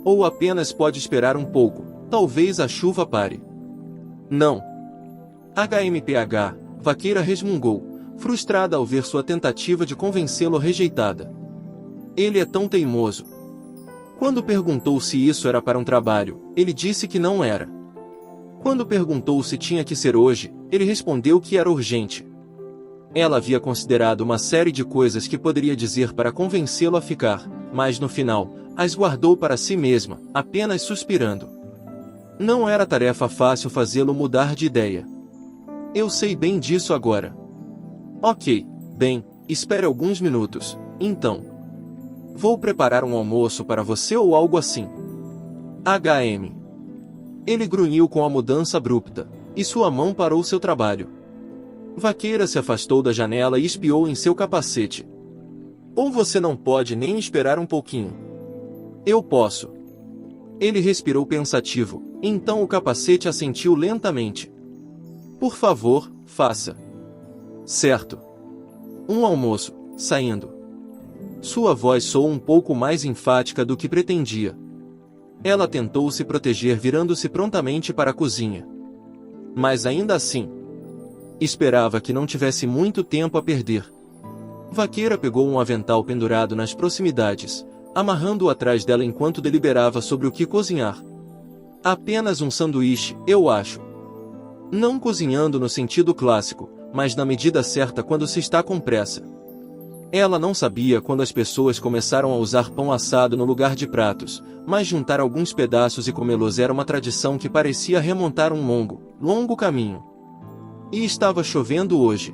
Ou apenas pode esperar um pouco, talvez a chuva pare. Não. HMPH, Vaqueira resmungou, frustrada ao ver sua tentativa de convencê-lo rejeitada. Ele é tão teimoso. Quando perguntou se isso era para um trabalho, ele disse que não era. Quando perguntou se tinha que ser hoje, ele respondeu que era urgente. Ela havia considerado uma série de coisas que poderia dizer para convencê-lo a ficar, mas no final, as guardou para si mesma, apenas suspirando. Não era tarefa fácil fazê-lo mudar de ideia. Eu sei bem disso agora. Ok, bem, espere alguns minutos, então. Vou preparar um almoço para você ou algo assim. HM. Ele grunhiu com a mudança abrupta, e sua mão parou seu trabalho. Vaqueira se afastou da janela e espiou em seu capacete. Ou você não pode nem esperar um pouquinho? Eu posso. Ele respirou pensativo, então o capacete assentiu lentamente. Por favor, faça. Certo. Um almoço, saindo. Sua voz soou um pouco mais enfática do que pretendia. Ela tentou se proteger virando-se prontamente para a cozinha. Mas ainda assim, esperava que não tivesse muito tempo a perder. Vaqueira pegou um avental pendurado nas proximidades, amarrando-o atrás dela enquanto deliberava sobre o que cozinhar. Apenas um sanduíche, eu acho. Não cozinhando no sentido clássico, mas na medida certa quando se está com pressa. Ela não sabia quando as pessoas começaram a usar pão assado no lugar de pratos, mas juntar alguns pedaços e comê-los era uma tradição que parecia remontar um longo caminho. E estava chovendo hoje.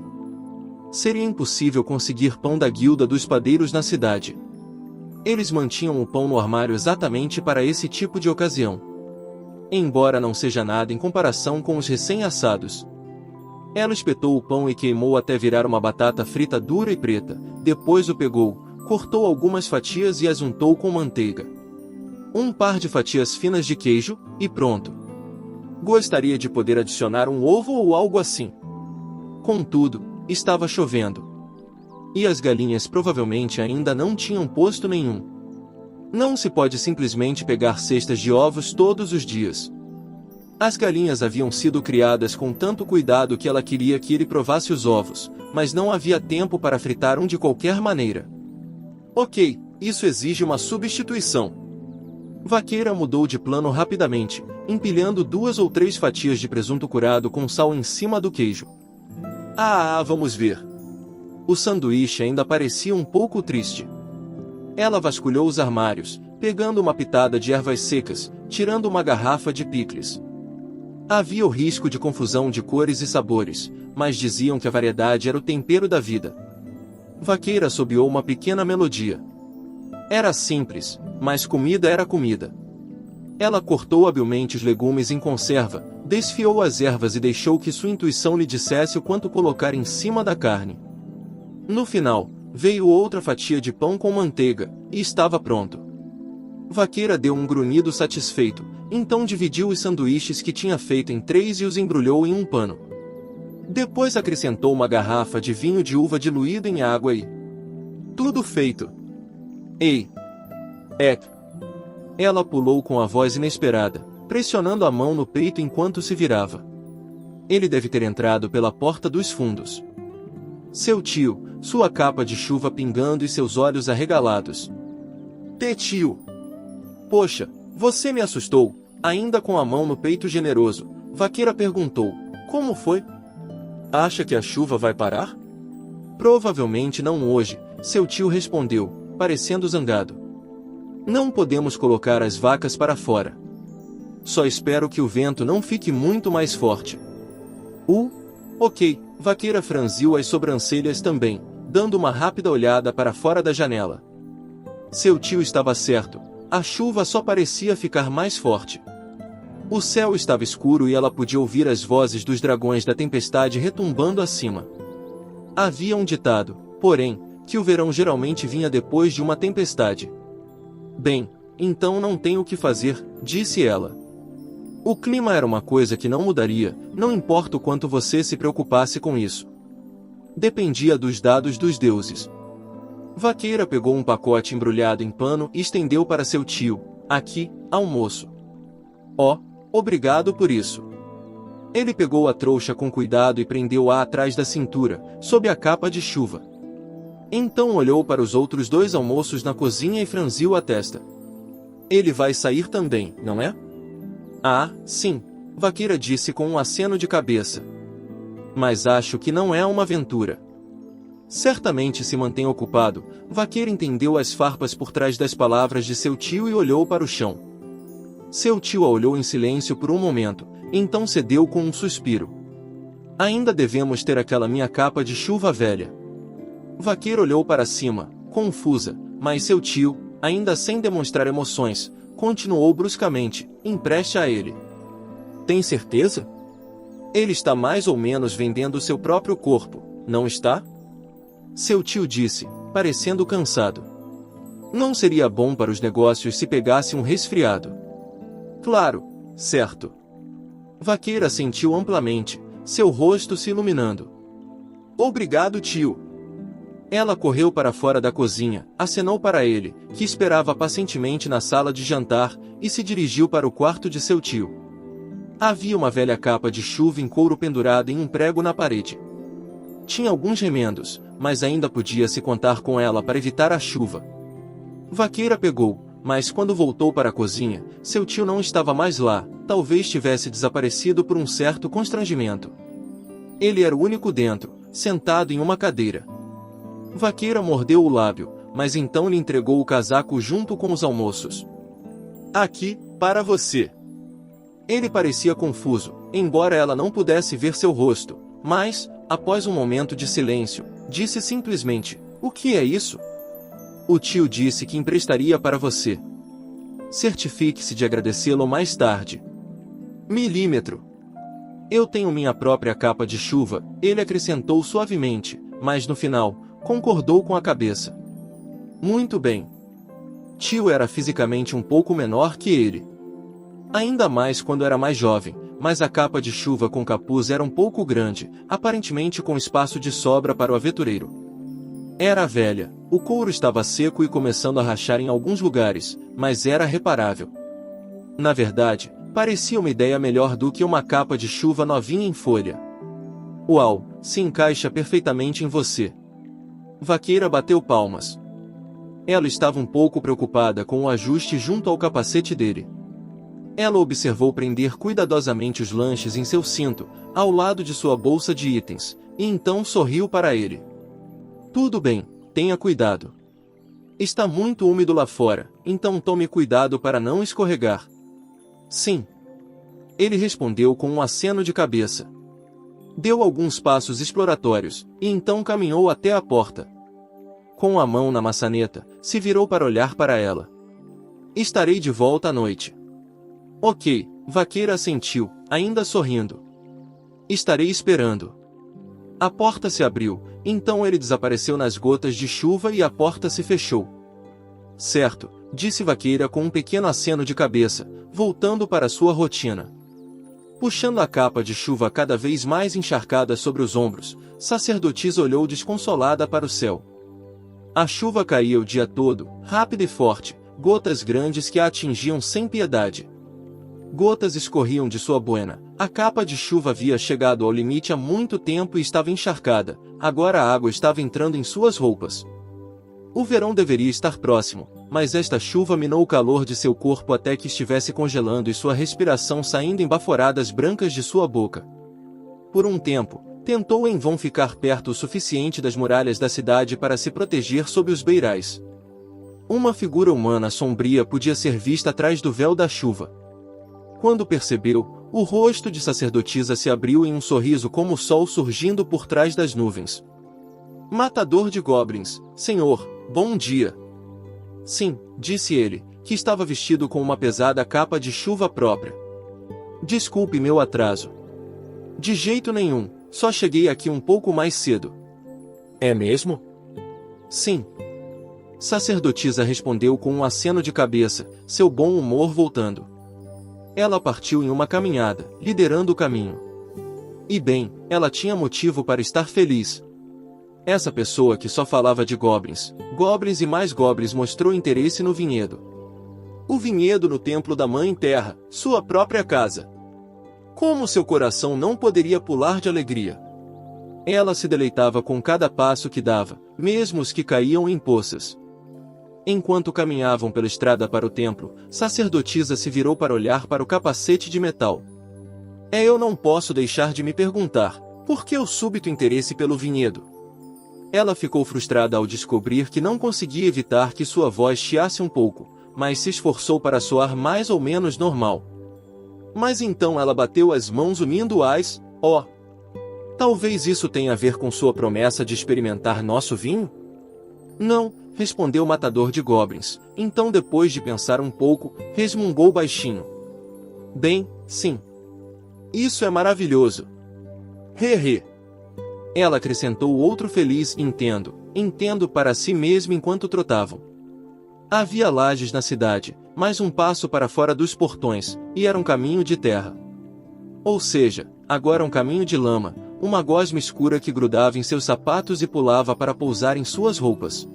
Seria impossível conseguir pão da guilda dos padeiros na cidade. Eles mantinham o pão no armário exatamente para esse tipo de ocasião. Embora não seja nada em comparação com os recém-assados. Ela espetou o pão e queimou até virar uma batata frita dura e preta, depois o pegou, cortou algumas fatias e as untou com manteiga. Um par de fatias finas de queijo, e pronto. Gostaria de poder adicionar um ovo ou algo assim. Contudo, estava chovendo. E as galinhas provavelmente ainda não tinham posto nenhum. Não se pode simplesmente pegar cestas de ovos todos os dias. As galinhas haviam sido criadas com tanto cuidado que ela queria que ele provasse os ovos, mas não havia tempo para fritar um de qualquer maneira. Ok, isso exige uma substituição. Vaqueira mudou de plano rapidamente, empilhando 2 ou 3 fatias de presunto curado com sal em cima do queijo. Vamos ver. O sanduíche ainda parecia um pouco triste. Ela vasculhou os armários, pegando uma pitada de ervas secas, tirando uma garrafa de picles. Havia o risco de confusão de cores e sabores, mas diziam que a variedade era o tempero da vida. Vaqueira assobiou uma pequena melodia. Era simples, mas comida era comida. Ela cortou habilmente os legumes em conserva, desfiou as ervas e deixou que sua intuição lhe dissesse o quanto colocar em cima da carne. No final, veio outra fatia de pão com manteiga, e estava pronto. Vaqueira deu um grunhido satisfeito, então dividiu os sanduíches que tinha feito em 3 e os embrulhou em um pano. Depois acrescentou uma garrafa de vinho de uva diluído em água e... tudo feito. Ei! Ela pulou com a voz inesperada, pressionando a mão no peito enquanto se virava. Ele deve ter entrado pela porta dos fundos. Seu tio, sua capa de chuva pingando e seus olhos arregalados. Tio! Poxa, você me assustou, ainda com a mão no peito generoso. Vaqueira perguntou, como foi? Acha que a chuva vai parar? Provavelmente não hoje, seu tio respondeu, parecendo zangado. Não podemos colocar as vacas para fora. Só espero que o vento não fique muito mais forte. Ok, Vaqueira franziu as sobrancelhas também, dando uma rápida olhada para fora da janela. Seu tio estava certo, a chuva só parecia ficar mais forte. O céu estava escuro e ela podia ouvir as vozes dos dragões da tempestade retumbando acima. Havia um ditado, porém, que o verão geralmente vinha depois de uma tempestade. Bem, então não tenho o que fazer, disse ela. O clima era uma coisa que não mudaria, não importa o quanto você se preocupasse com isso. Dependia dos dados dos deuses. Vaqueira pegou um pacote embrulhado em pano e estendeu para seu tio. Aqui, almoço. Obrigado por isso. Ele pegou a trouxa com cuidado e prendeu-a atrás da cintura, sob a capa de chuva. Então olhou para os outros 2 almoços na cozinha e franziu a testa. Ele vai sair também, não é? Sim, Vaqueira disse com um aceno de cabeça. Mas acho que não é uma aventura. Certamente se mantém ocupado. Vaqueira entendeu as farpas por trás das palavras de seu tio e olhou para o chão. Seu tio a olhou em silêncio por um momento, então cedeu com um suspiro. Ainda devemos ter aquela minha capa de chuva velha. Vaqueira olhou para cima, confusa, mas seu tio, ainda sem demonstrar emoções, continuou bruscamente, empreste a ele. Tem certeza? Ele está mais ou menos vendendo seu próprio corpo, não está? Seu tio disse, parecendo cansado. Não seria bom para os negócios se pegasse um resfriado. Claro, certo. Vaqueira sentiu amplamente, seu rosto se iluminando. Obrigado, tio. Ela correu para fora da cozinha, acenou para ele, que esperava pacientemente na sala de jantar, e se dirigiu para o quarto de seu tio. Havia uma velha capa de chuva em couro pendurada em um prego na parede. Tinha alguns remendos, mas ainda podia-se contar com ela para evitar a chuva. Vaqueira pegou, mas quando voltou para a cozinha, seu tio não estava mais lá, talvez tivesse desaparecido por um certo constrangimento. Ele era o único dentro, sentado em uma cadeira. Vaqueira mordeu o lábio, mas então lhe entregou o casaco junto com os almoços. Aqui, para você. Ele parecia confuso, embora ela não pudesse ver seu rosto, mas, após um momento de silêncio, disse simplesmente, o que é isso? O tio disse que emprestaria para você. Certifique-se de agradecê-lo mais tarde. Milímetro. Eu tenho minha própria capa de chuva, ele acrescentou suavemente, mas no final, concordou com a cabeça. Muito bem. Tio era fisicamente um pouco menor que ele. Ainda mais quando era mais jovem, mas a capa de chuva com capuz era um pouco grande, aparentemente com espaço de sobra para o aventureiro. Era velha, o couro estava seco e começando a rachar em alguns lugares, mas era reparável. Na verdade, parecia uma ideia melhor do que uma capa de chuva novinha em folha. Uau, se encaixa perfeitamente em você. Vaqueira bateu palmas. Ela estava um pouco preocupada com o ajuste junto ao capacete dele. Ela observou prender cuidadosamente os lanches em seu cinto, ao lado de sua bolsa de itens, e então sorriu para ele. Tudo bem, tenha cuidado. Está muito úmido lá fora, então tome cuidado para não escorregar. Sim. Ele respondeu com um aceno de cabeça. Deu alguns passos exploratórios, e então caminhou até a porta. Com a mão na maçaneta, se virou para olhar para ela. Estarei de volta à noite. Ok, Vaqueira assentiu, ainda sorrindo. Estarei esperando. A porta se abriu, então ele desapareceu nas gotas de chuva e a porta se fechou. Certo, disse Vaqueira com um pequeno aceno de cabeça, voltando para sua rotina. Puxando a capa de chuva cada vez mais encharcada sobre os ombros, Sacerdotisa olhou desconsolada para o céu. A chuva caía o dia todo, rápida e forte, gotas grandes que a atingiam sem piedade. Gotas escorriam de sua boina, a capa de chuva havia chegado ao limite há muito tempo e estava encharcada, agora a água estava entrando em suas roupas. O verão deveria estar próximo, mas esta chuva minou o calor de seu corpo até que estivesse congelando e sua respiração saindo em baforadas brancas de sua boca. Por um tempo, tentou em vão ficar perto o suficiente das muralhas da cidade para se proteger sob os beirais. Uma figura humana sombria podia ser vista atrás do véu da chuva. Quando percebeu, o rosto de Sacerdotisa se abriu em um sorriso como o sol surgindo por trás das nuvens. Matador de goblins, senhor, bom dia. Sim, disse ele, que estava vestido com uma pesada capa de chuva própria. Desculpe meu atraso. De jeito nenhum, só cheguei aqui um pouco mais cedo. É mesmo? Sim. Sacerdotisa respondeu com um aceno de cabeça, seu bom humor voltando. Ela partiu em uma caminhada, liderando o caminho. E bem, ela tinha motivo para estar feliz. Essa pessoa que só falava de goblins e mais goblins mostrou interesse no vinhedo. O vinhedo no templo da Mãe Terra, sua própria casa. Como seu coração não poderia pular de alegria? Ela se deleitava com cada passo que dava, mesmo os que caíam em poças. Enquanto caminhavam pela estrada para o templo, Sacerdotisa se virou para olhar para o capacete de metal. Eu não posso deixar de me perguntar, por que o súbito interesse pelo vinhedo? Ela ficou frustrada ao descobrir que não conseguia evitar que sua voz chiasse um pouco, mas se esforçou para soar mais ou menos normal. Mas então ela bateu as mãos unindo as, Talvez isso tenha a ver com sua promessa de experimentar nosso vinho? Não, respondeu o matador de goblins. Então depois de pensar um pouco, resmungou baixinho. Bem, sim. Isso é maravilhoso. He. Ela acrescentou outro feliz entendo para si mesma enquanto trotavam. Havia lajes na cidade, mais um passo para fora dos portões, e era um caminho de terra. Ou seja, agora um caminho de lama, uma gosma escura que grudava em seus sapatos e pulava para pousar em suas roupas.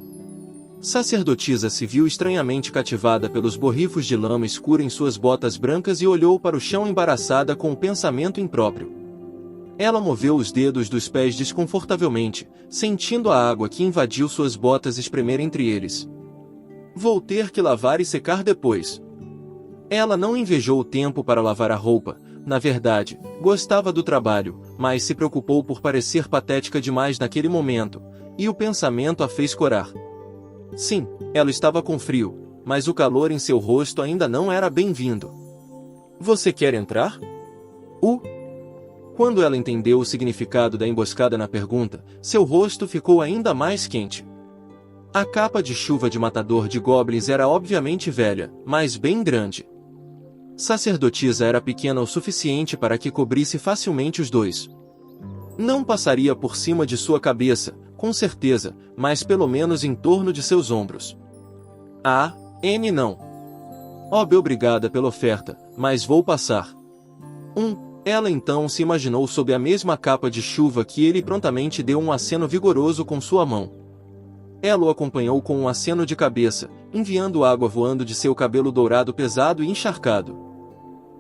Sacerdotisa se viu estranhamente cativada pelos borrifos de lama escura em suas botas brancas e olhou para o chão embaraçada com um pensamento impróprio. Ela moveu os dedos dos pés desconfortavelmente, sentindo a água que invadiu suas botas espremer entre eles. Vou ter que lavar e secar depois. Ela não invejou o tempo para lavar a roupa, na verdade, gostava do trabalho, mas se preocupou por parecer patética demais naquele momento, e o pensamento a fez corar. Sim, ela estava com frio, mas o calor em seu rosto ainda não era bem-vindo. Você quer entrar? Quando ela entendeu o significado da emboscada na pergunta, seu rosto ficou ainda mais quente. A capa de chuva de matador de goblins era obviamente velha, mas bem grande. Sacerdotisa era pequena o suficiente para que cobrisse facilmente os dois. Não passaria por cima de sua cabeça, com certeza, mas pelo menos em torno de seus ombros. Não. Obrigada pela oferta, mas vou passar. Ela então se imaginou sob a mesma capa de chuva que ele prontamente deu um aceno vigoroso com sua mão. Ela o acompanhou com um aceno de cabeça, enviando água voando de seu cabelo dourado pesado e encharcado.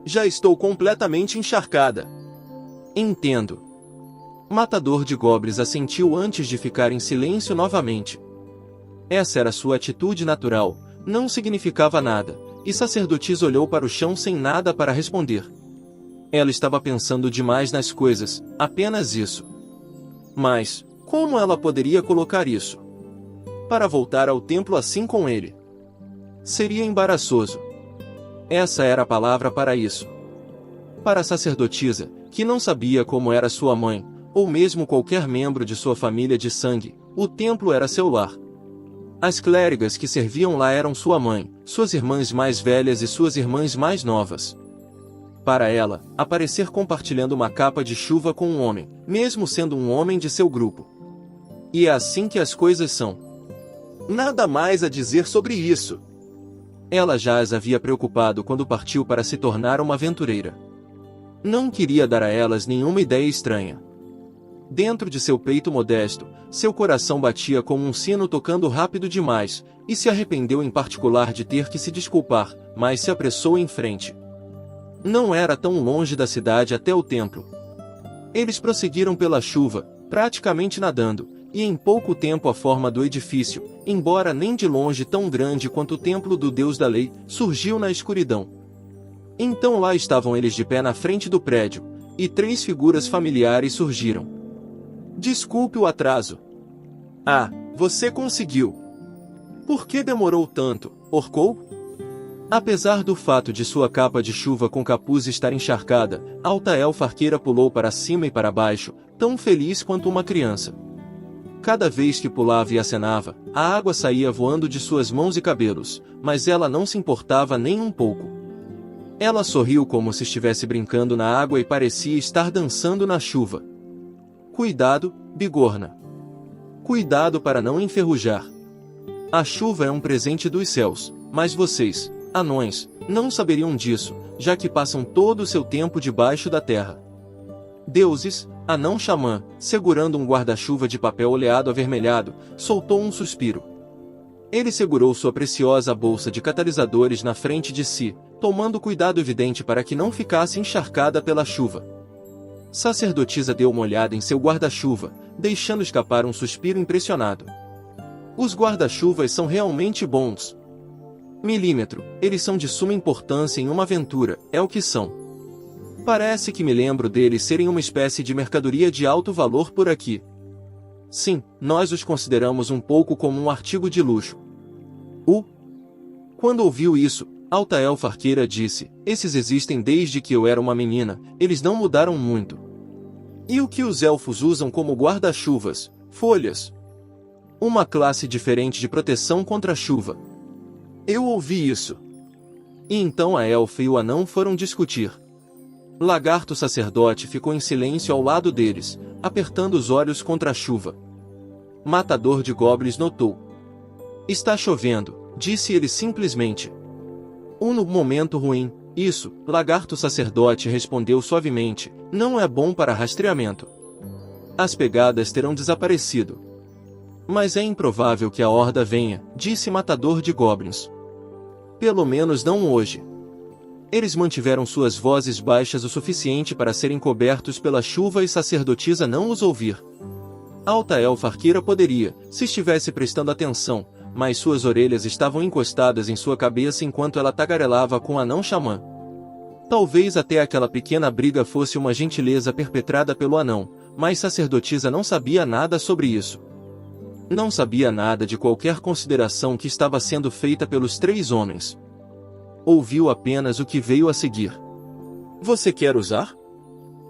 Já estou completamente encharcada. Entendo. Matador de goblins assentiu antes de ficar em silêncio novamente. Essa era sua atitude natural, não significava nada, e sacerdotisa olhou para o chão sem nada para responder. Ela estava pensando demais nas coisas, apenas isso. Mas, como ela poderia colocar isso? Para voltar ao templo assim com ele. Seria embaraçoso. Essa era a palavra para isso. Para a sacerdotisa, que não sabia como era sua mãe, ou mesmo qualquer membro de sua família de sangue, o templo era seu lar. As clérigas que serviam lá eram sua mãe, suas irmãs mais velhas e suas irmãs mais novas. Para ela, aparecer compartilhando uma capa de chuva com um homem, mesmo sendo um homem de seu grupo. E é assim que as coisas são. Nada mais a dizer sobre isso. Ela já as havia preocupado quando partiu para se tornar uma aventureira. Não queria dar a elas nenhuma ideia estranha. Dentro de seu peito modesto, seu coração batia como um sino tocando rápido demais, e se arrependeu em particular de ter que se desculpar, mas se apressou em frente. Não era tão longe da cidade até o templo. Eles prosseguiram pela chuva, praticamente nadando, e em pouco tempo a forma do edifício, embora nem de longe tão grande quanto o templo do Deus da Lei, surgiu na escuridão. Então lá estavam eles de pé na frente do prédio, e 3 figuras familiares surgiram. Desculpe o atraso. Ah, você conseguiu. Por que demorou tanto, Orkou? Apesar do fato de sua capa de chuva com capuz estar encharcada, Alta Elfa Arqueira pulou para cima e para baixo, tão feliz quanto uma criança. Cada vez que pulava e acenava, a água saía voando de suas mãos e cabelos, mas ela não se importava nem um pouco. Ela sorriu como se estivesse brincando na água e parecia estar dançando na chuva. Cuidado, bigorna. Cuidado para não enferrujar. A chuva é um presente dos céus, mas vocês, anões, não saberiam disso, já que passam todo o seu tempo debaixo da terra. Deuses, anão xamã, segurando um guarda-chuva de papel oleado avermelhado, soltou um suspiro. Ele segurou sua preciosa bolsa de catalisadores na frente de si, tomando cuidado evidente para que não ficasse encharcada pela chuva. Sacerdotisa deu uma olhada em seu guarda-chuva, deixando escapar um suspiro impressionado. Os guarda-chuvas são realmente bons. Milímetro, eles são de suma importância em uma aventura, é o que são. Parece que me lembro deles serem uma espécie de mercadoria de alto valor por aqui. Sim, nós os consideramos um pouco como um artigo de luxo. Quando ouviu isso, Alta Elfa Arqueira disse, esses existem desde que eu era uma menina, eles não mudaram muito. E o que os elfos usam como guarda-chuvas? Folhas. Uma classe diferente de proteção contra a chuva. Eu ouvi isso. E então a elfa e o anão foram discutir. Lagarto Sacerdote ficou em silêncio ao lado deles, apertando os olhos contra a chuva. Matador de Goblins notou. Está chovendo, disse ele simplesmente. No momento ruim, isso, Lagarto Sacerdote respondeu suavemente, não é bom para rastreamento. As pegadas terão desaparecido. Mas é improvável que a horda venha, disse Matador de Goblins. Pelo menos não hoje. Eles mantiveram suas vozes baixas o suficiente para serem cobertos pela chuva e sacerdotisa não os ouvir. Alta Elfa Arqueira poderia, se estivesse prestando atenção, mas suas orelhas estavam encostadas em sua cabeça enquanto ela tagarelava com o anão xamã. Talvez até aquela pequena briga fosse uma gentileza perpetrada pelo anão, mas sacerdotisa não sabia nada sobre isso. Não sabia nada de qualquer consideração que estava sendo feita pelos 3 homens. Ouviu apenas o que veio a seguir. Você quer usar?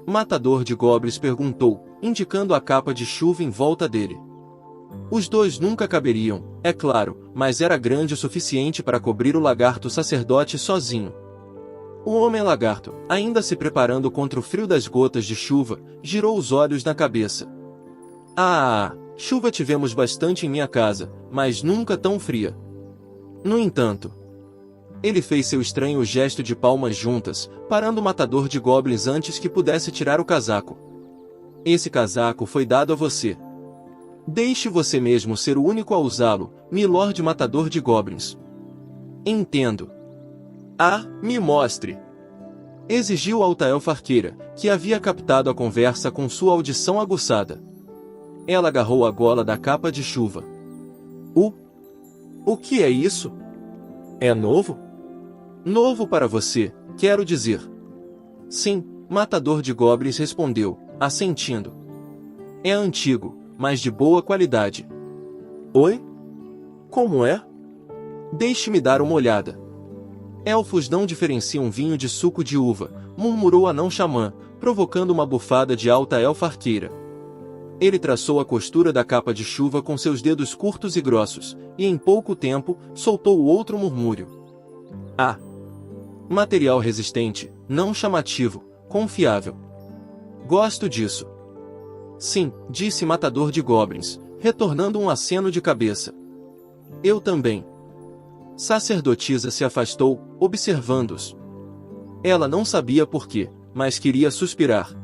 Matador de Goblins perguntou, indicando a capa de chuva em volta dele. Os 2 nunca caberiam, é claro, mas era grande o suficiente para cobrir o lagarto sacerdote sozinho. O homem-lagarto, ainda se preparando contra o frio das gotas de chuva, girou os olhos na cabeça. Chuva tivemos bastante em minha casa, mas nunca tão fria. No entanto, ele fez seu estranho gesto de palmas juntas, parando o matador de goblins antes que pudesse tirar o casaco. Esse casaco foi dado a você. Deixe você mesmo ser o único a usá-lo, Milord Matador de Goblins. Entendo. Me mostre. Exigiu Alta Elfa Arqueira, que havia captado a conversa com sua audição aguçada. Ela agarrou a gola da capa de chuva. O que é isso? É novo? Novo para você, quero dizer. Sim, Matador de Goblins respondeu, assentindo. É antigo, mas de boa qualidade. Oi? Como é? Deixe-me dar uma olhada. Elfos não diferenciam vinho de suco de uva, murmurou Anão Xamã, provocando uma bufada de alta elfa arqueira. Ele traçou a costura da capa de chuva com seus dedos curtos e grossos, e em pouco tempo, soltou o outro murmúrio. Ah! Material resistente, não chamativo, confiável. Gosto disso. Sim, disse Matador de Goblins, retornando um aceno de cabeça. Eu também. Sacerdotisa se afastou, observando-os. Ela não sabia por quê, mas queria suspirar.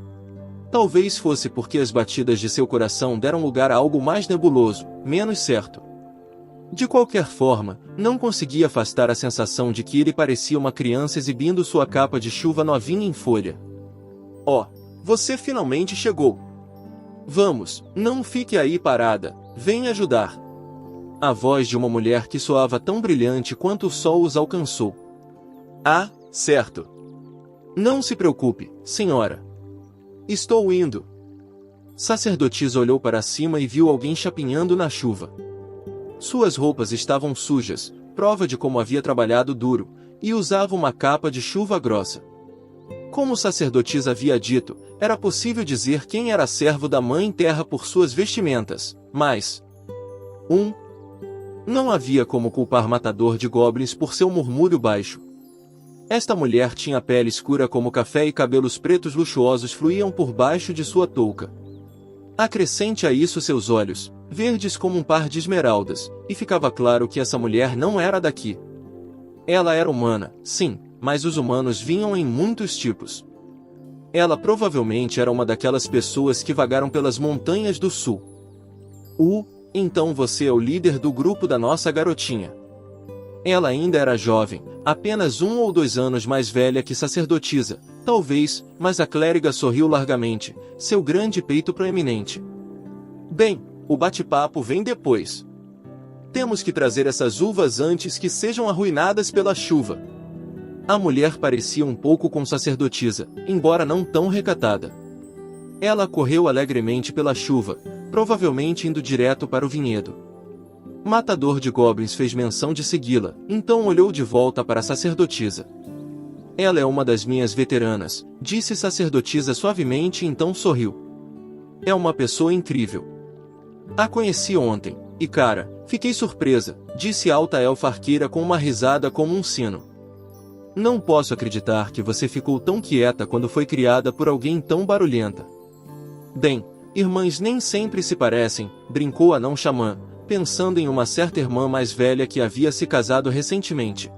Talvez fosse porque as batidas de seu coração deram lugar a algo mais nebuloso, menos certo. De qualquer forma, não conseguia afastar a sensação de que ele parecia uma criança exibindo sua capa de chuva novinha em folha. Oh, você finalmente chegou! Vamos, não fique aí parada, vem ajudar! A voz de uma mulher que soava tão brilhante quanto o sol os alcançou. Ah, certo! Não se preocupe, senhora. Estou indo. Sacerdotisa olhou para cima e viu alguém chapinhando na chuva. Suas roupas estavam sujas, prova de como havia trabalhado duro, e usava uma capa de chuva grossa. Como sacerdotisa havia dito, era possível dizer quem era servo da Mãe Terra por suas vestimentas, mas... Não havia como culpar Matador de Goblins por seu murmúrio baixo. Esta mulher tinha pele escura como café e cabelos pretos luxuosos fluíam por baixo de sua touca. Acrescente a isso seus olhos, verdes como um par de esmeraldas, e ficava claro que essa mulher não era daqui. Ela era humana, sim, mas os humanos vinham em muitos tipos. Ela provavelmente era uma daquelas pessoas que vagaram pelas montanhas do sul. Então você é o líder do grupo da nossa garotinha. Ela ainda era jovem, apenas 1 ou 2 anos mais velha que sacerdotisa, talvez, mas a clériga sorriu largamente, seu grande peito proeminente. Bem, o bate-papo vem depois. Temos que trazer essas uvas antes que sejam arruinadas pela chuva. A mulher parecia um pouco com sacerdotisa, embora não tão recatada. Ela correu alegremente pela chuva, provavelmente indo direto para o vinhedo. Matador de Goblins fez menção de segui-la, então olhou de volta para a sacerdotisa. Ela é uma das minhas veteranas, disse sacerdotisa suavemente e então sorriu. É uma pessoa incrível. A conheci ontem, e cara, fiquei surpresa, disse alta elfa arqueira com uma risada como um sino. Não posso acreditar que você ficou tão quieta quando foi criada por alguém tão barulhenta. Bem, irmãs nem sempre se parecem, brincou Anão Xamã, pensando em uma certa irmã mais velha que havia se casado recentemente.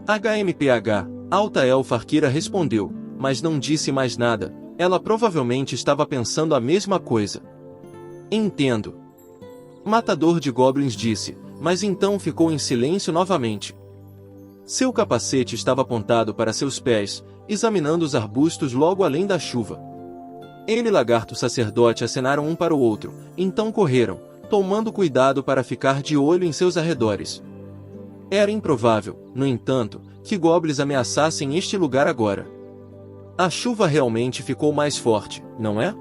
HMPH, alta elfa arqueira respondeu, mas não disse mais nada, ela provavelmente estava pensando a mesma coisa. Entendo. Matador de Goblins disse, mas então ficou em silêncio novamente. Seu capacete estava apontado para seus pés, examinando os arbustos logo além da chuva. Ele e Lagarto Sacerdote acenaram um para o outro, então correram, tomando cuidado para ficar de olho em seus arredores. Era improvável, no entanto, que goblins ameaçassem este lugar agora. A chuva realmente ficou mais forte, não é?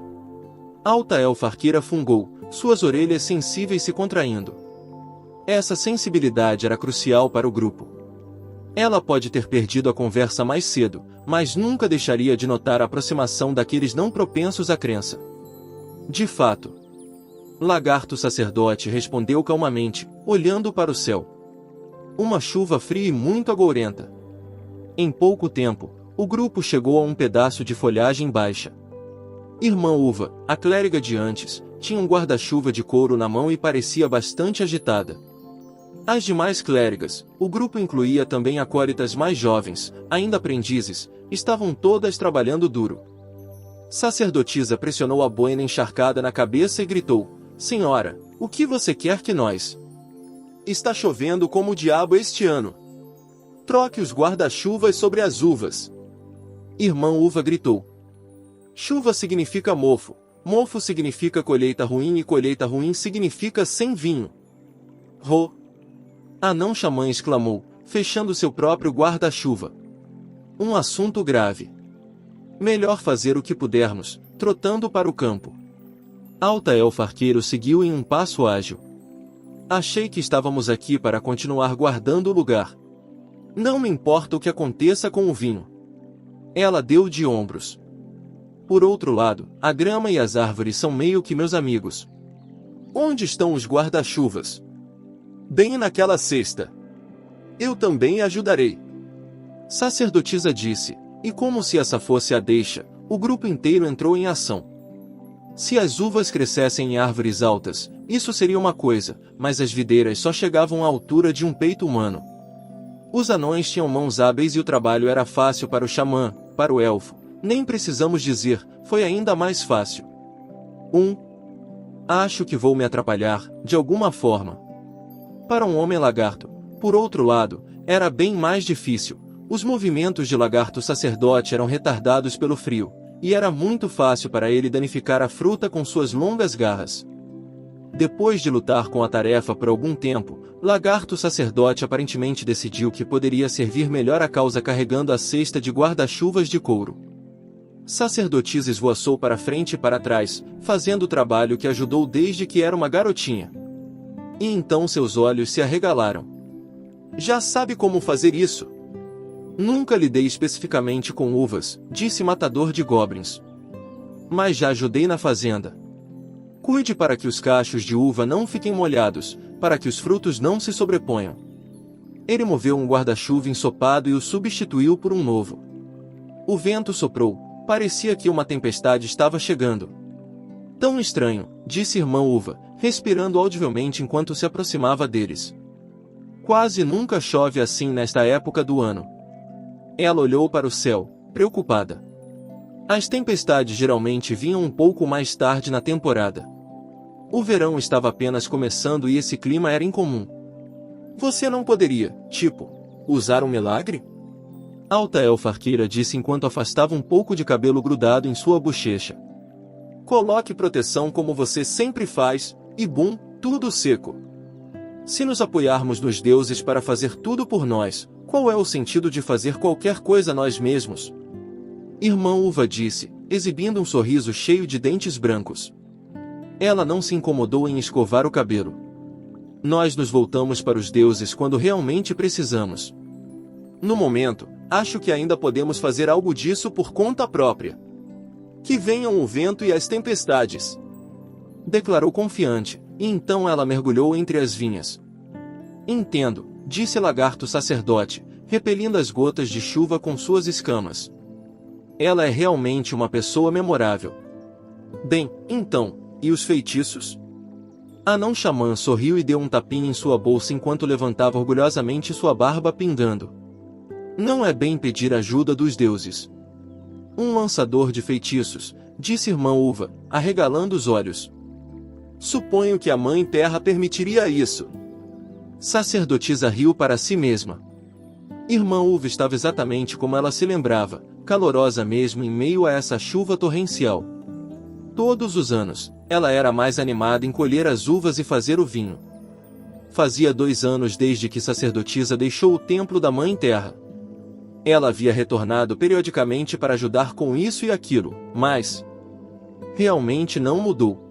Alta elfa arqueira fungou, suas orelhas sensíveis se contraindo. Essa sensibilidade era crucial para o grupo. Ela pode ter perdido a conversa mais cedo, mas nunca deixaria de notar a aproximação daqueles não propensos à crença. De fato. Lagarto Sacerdote respondeu calmamente, olhando para o céu. Uma chuva fria e muito agourenta. Em pouco tempo, o grupo chegou a um pedaço de folhagem baixa. Irmã Uva, a clériga de antes, tinha um guarda-chuva de couro na mão e parecia bastante agitada. As demais clérigas, o grupo incluía também acólitas mais jovens, ainda aprendizes, estavam todas trabalhando duro. Sacerdotisa pressionou a boina encharcada na cabeça e gritou, Senhora, o que você quer que nós? Está chovendo como o diabo este ano. Troque os guarda-chuvas sobre as uvas. Irmã Uva gritou. Chuva significa mofo, mofo significa colheita ruim e colheita ruim significa sem vinho. Anão xamã exclamou, fechando seu próprio guarda-chuva. Um assunto grave. Melhor fazer o que pudermos, trotando para o campo. Alta Elfa Arqueiro seguiu em um passo ágil. Achei que estávamos aqui para continuar guardando o lugar. Não me importa o que aconteça com o vinho. Ela deu de ombros. Por outro lado, a grama e as árvores são meio que meus amigos. Onde estão os guarda-chuvas? Bem naquela cesta. Eu também ajudarei. Sacerdotisa disse, e como se essa fosse a deixa, o grupo inteiro entrou em ação. Se as uvas crescessem em árvores altas, isso seria uma coisa, mas as videiras só chegavam à altura de um peito humano. Os anões tinham mãos hábeis e o trabalho era fácil para o xamã, para o elfo, nem precisamos dizer, foi ainda mais fácil. Acho que vou me atrapalhar, de alguma forma. Para um homem lagarto, por outro lado, era bem mais difícil. Os movimentos de lagarto sacerdote eram retardados pelo frio, e era muito fácil para ele danificar a fruta com suas longas garras. Depois de lutar com a tarefa por algum tempo, Lagarto Sacerdote aparentemente decidiu que poderia servir melhor a causa carregando a cesta de guarda-chuvas de couro. Sacerdotisa esvoaçou para frente e para trás, fazendo o trabalho que ajudou desde que era uma garotinha. E então seus olhos se arregalaram. Já sabe como fazer isso? Nunca lidei especificamente com uvas, disse Matador de Goblins. Mas já ajudei na fazenda. Cuide para que os cachos de uva não fiquem molhados, para que os frutos não se sobreponham. Ele moveu um guarda-chuva ensopado e o substituiu por um novo. O vento soprou, parecia que uma tempestade estava chegando. Tão estranho, disse Irmã Uva, respirando audivelmente enquanto se aproximava deles. Quase nunca chove assim nesta época do ano. Ela olhou para o céu, preocupada. As tempestades geralmente vinham um pouco mais tarde na temporada. O verão estava apenas começando e esse clima era incomum. Você não poderia, usar um milagre? Alta Elfa Arqueira disse enquanto afastava um pouco de cabelo grudado em sua bochecha. Coloque proteção como você sempre faz, e bum, tudo seco. Se nos apoiarmos nos deuses para fazer tudo por nós, qual é o sentido de fazer qualquer coisa nós mesmos? Irmã Uva disse, exibindo um sorriso cheio de dentes brancos. Ela não se incomodou em escovar o cabelo. Nós nos voltamos para os deuses quando realmente precisamos. No momento, acho que ainda podemos fazer algo disso por conta própria. Que venham o vento e as tempestades. Declarou confiante, e então ela mergulhou entre as vinhas. Entendo, disse Lagarto Sacerdote, repelindo as gotas de chuva com suas escamas. Ela é realmente uma pessoa memorável. Bem, então, e os feitiços? Anão Xamã sorriu e deu um tapinha em sua bolsa enquanto levantava orgulhosamente sua barba pingando. Não é bem pedir ajuda dos deuses. Um lançador de feitiços, disse Irmã Uva, arregalando os olhos. Suponho que a Mãe Terra permitiria isso. Sacerdotisa riu para si mesma. Irmã Uva estava exatamente como ela se lembrava, calorosa mesmo em meio a essa chuva torrencial. Todos os anos, ela era mais animada em colher as uvas e fazer o vinho. Fazia 2 anos desde que Sacerdotisa deixou o templo da Mãe Terra. Ela havia retornado periodicamente para ajudar com isso e aquilo, mas realmente não mudou.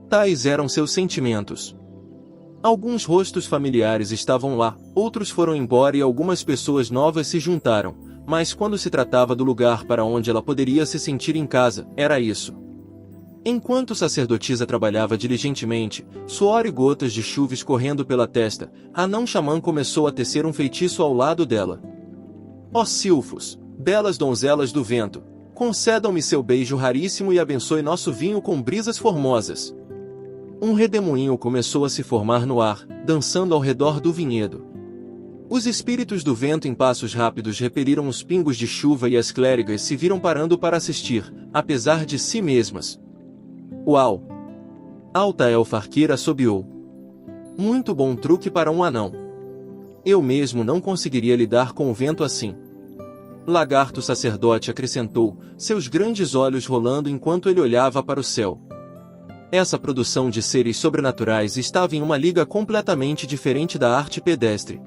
Tais eram seus sentimentos. Alguns rostos familiares estavam lá, outros foram embora e algumas pessoas novas se juntaram, mas quando se tratava do lugar para onde ela poderia se sentir em casa, era isso. Enquanto Sacerdotisa trabalhava diligentemente, suor e gotas de chuva escorrendo pela testa, Anão Xamã começou a tecer um feitiço ao lado dela. Ó Silfos, belas donzelas do vento, concedam-me seu beijo raríssimo e abençoe nosso vinho com brisas formosas. Um redemoinho começou a se formar no ar, dançando ao redor do vinhedo. Os espíritos do vento em passos rápidos repeliram os pingos de chuva e as clérigas se viram parando para assistir, apesar de si mesmas. Uau! Alta Elfa Arqueira assobiou. Muito bom truque para um anão. Eu mesmo não conseguiria lidar com o vento assim. Lagarto Sacerdote acrescentou, seus grandes olhos rolando enquanto ele olhava para o céu. Essa produção de seres sobrenaturais estava em uma liga completamente diferente da arte pedestre.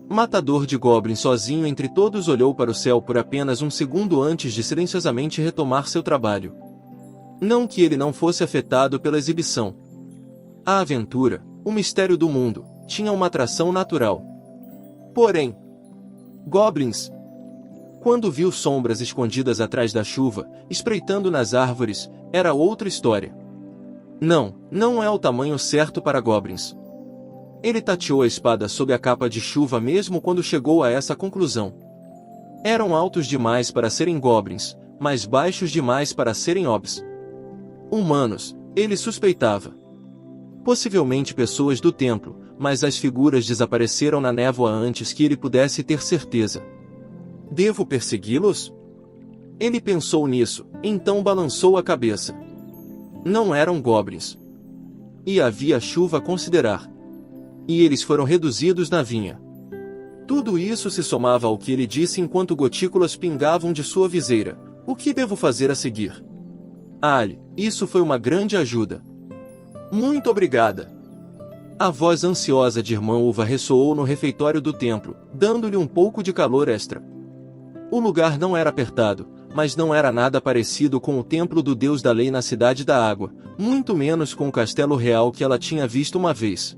Matador de goblins sozinho entre todos olhou para o céu por apenas um segundo antes de silenciosamente retomar seu trabalho. Não que ele não fosse afetado pela exibição. A aventura, o mistério do mundo, tinha uma atração natural. Porém, goblins. Quando viu sombras escondidas atrás da chuva, espreitando nas árvores, era outra história. Não é o tamanho certo para goblins. Ele tateou a espada sob a capa de chuva mesmo quando chegou a essa conclusão. Eram altos demais para serem goblins, mas baixos demais para serem hobbits. Humanos, ele suspeitava. Possivelmente pessoas do templo, mas as figuras desapareceram na névoa antes que ele pudesse ter certeza. Devo persegui-los? Ele pensou nisso, então balançou a cabeça. Não eram goblins. E havia chuva a considerar. E eles foram reduzidos na vinha. Tudo isso se somava ao que ele disse enquanto gotículas pingavam de sua viseira. O que devo fazer a seguir? Ali, isso foi uma grande ajuda. Muito obrigada. A voz ansiosa de Irmã Uva ressoou no refeitório do templo, dando-lhe um pouco de calor extra. O lugar não era apertado, mas não era nada parecido com o templo do Deus da Lei na Cidade da Água, muito menos com o castelo real que ela tinha visto uma vez.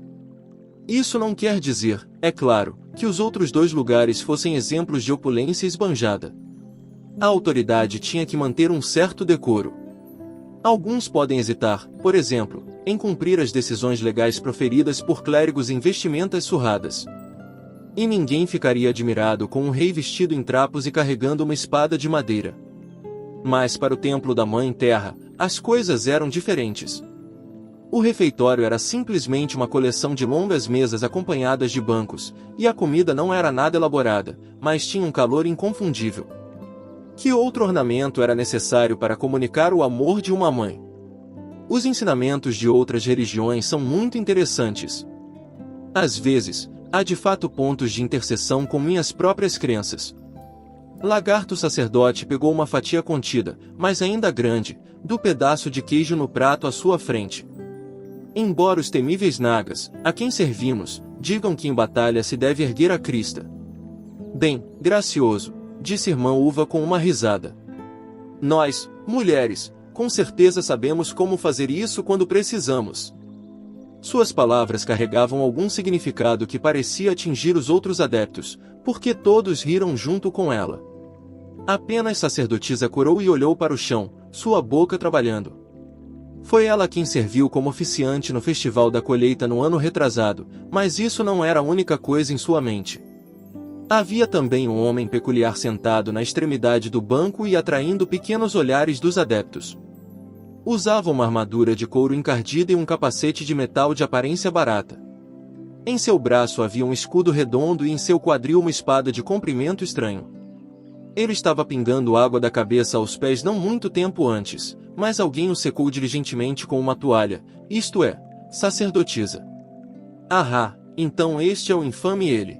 Isso não quer dizer, é claro, que os outros dois lugares fossem exemplos de opulência esbanjada. A autoridade tinha que manter um certo decoro. Alguns podem hesitar, por exemplo, em cumprir as decisões legais proferidas por clérigos em vestimentas surradas. E ninguém ficaria admirado com um rei vestido em trapos e carregando uma espada de madeira. Mas para o templo da Mãe Terra, as coisas eram diferentes. O refeitório era simplesmente uma coleção de longas mesas acompanhadas de bancos, e a comida não era nada elaborada, mas tinha um calor inconfundível. Que outro ornamento era necessário para comunicar o amor de uma mãe? Os ensinamentos de outras religiões são muito interessantes. Às vezes, há de fato pontos de interseção com minhas próprias crenças. Lagarto sacerdote pegou uma fatia contida, mas ainda grande, do pedaço de queijo no prato à sua frente. Embora os temíveis nagas, a quem servimos, digam que em batalha se deve erguer a crista. Bem, gracioso, disse Irmã Uva com uma risada. Nós, mulheres, com certeza sabemos como fazer isso quando precisamos. Suas palavras carregavam algum significado que parecia atingir os outros adeptos, porque todos riram junto com ela. Apenas sacerdotisa corou e olhou para o chão, sua boca trabalhando. Foi ela quem serviu como oficiante no Festival da Colheita no ano retrasado, mas isso não era a única coisa em sua mente. Havia também um homem peculiar sentado na extremidade do banco e atraindo pequenos olhares dos adeptos. Usava uma armadura de couro encardida e um capacete de metal de aparência barata. Em seu braço havia um escudo redondo e em seu quadril uma espada de comprimento estranho. Ele estava pingando água da cabeça aos pés não muito tempo antes, mas alguém o secou diligentemente com uma toalha, isto é, sacerdotisa. Ah, então este é o infame ele.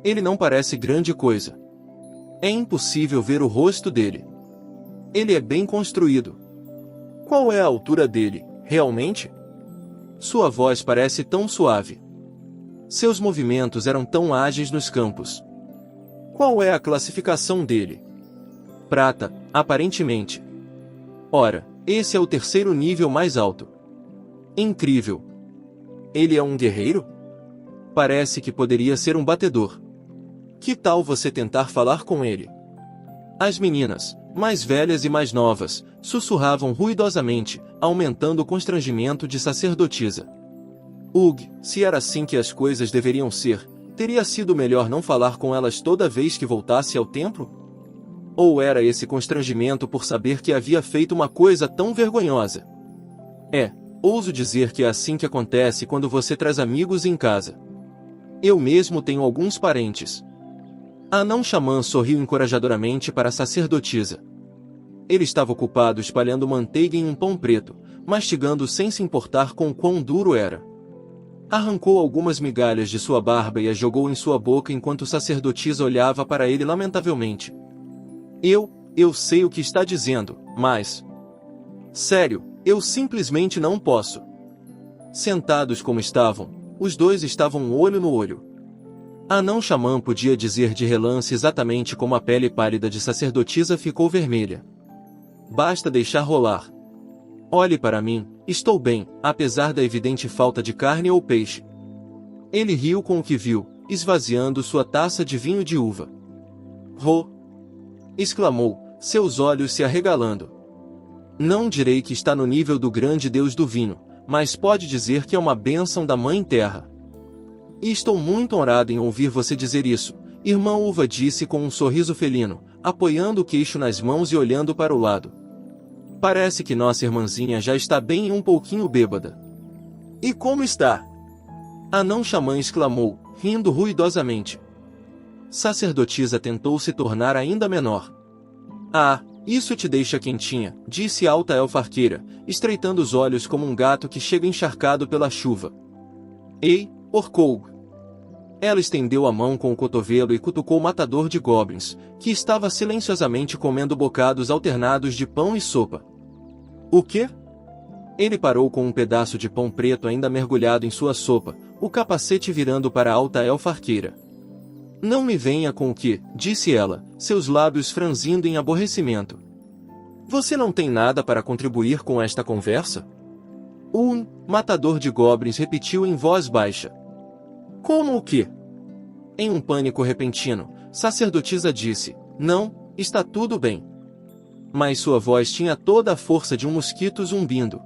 Ele não parece grande coisa. É impossível ver o rosto dele. Ele é bem construído. Qual é a altura dele, realmente? Sua voz parece tão suave. Seus movimentos eram tão ágeis nos campos. Qual é a classificação dele? Prata, aparentemente. Ora, esse é o terceiro nível mais alto. Incrível. Ele é um guerreiro? Parece que poderia ser um batedor. Que tal você tentar falar com ele? As meninas, mais velhas e mais novas, sussurravam ruidosamente, aumentando o constrangimento de sacerdotisa. Se era assim que as coisas deveriam ser, teria sido melhor não falar com elas toda vez que voltasse ao templo? Ou era esse constrangimento por saber que havia feito uma coisa tão vergonhosa? Ouso dizer que é assim que acontece quando você traz amigos em casa. Eu mesmo tenho alguns parentes. A anão xamã sorriu encorajadoramente para a sacerdotisa. Ele estava ocupado espalhando manteiga em um pão preto, mastigando sem se importar com quão duro era. Arrancou algumas migalhas de sua barba e as jogou em sua boca enquanto a sacerdotisa olhava para ele lamentavelmente. Eu sei o que está dizendo, mas... Sério, Eu simplesmente não posso. Sentados como estavam, os dois estavam olho no olho. A não-xamã podia dizer de relance exatamente como a pele pálida de sacerdotisa ficou vermelha. Basta deixar rolar. Olhe para mim, estou bem, apesar da evidente falta de carne ou peixe. Ele riu com o que viu, esvaziando sua taça de vinho de uva. "Ro!" exclamou, seus olhos se arregalando. Não direi que está no nível do grande deus do vinho, mas pode dizer que é uma bênção da Mãe Terra. E estou muito honrado em ouvir você dizer isso, irmã Uva disse com um sorriso felino, apoiando o queixo nas mãos e olhando para o lado. Parece que nossa irmãzinha já está bem e um pouquinho bêbada. E como está? A não-xamã exclamou, rindo ruidosamente. Sacerdotisa tentou se tornar ainda menor. Ah, isso te deixa quentinha, disse a alta elfa arqueira, estreitando os olhos como um gato que chega encharcado pela chuva. Ei, Orkoug! Ela estendeu a mão com o cotovelo e cutucou o matador de goblins, que estava silenciosamente comendo bocados alternados de pão e sopa. O quê? Ele parou com um pedaço de pão preto ainda mergulhado em sua sopa, o capacete virando para a alta elfa arqueira. Não me venha com o que, disse ela, seus lábios franzindo em aborrecimento. Você não tem nada para contribuir com esta conversa? Matador de goblins repetiu em voz baixa. Como o quê? Em um pânico repentino, sacerdotisa disse, não, está tudo bem. Mas sua voz tinha toda a força de um mosquito zumbindo.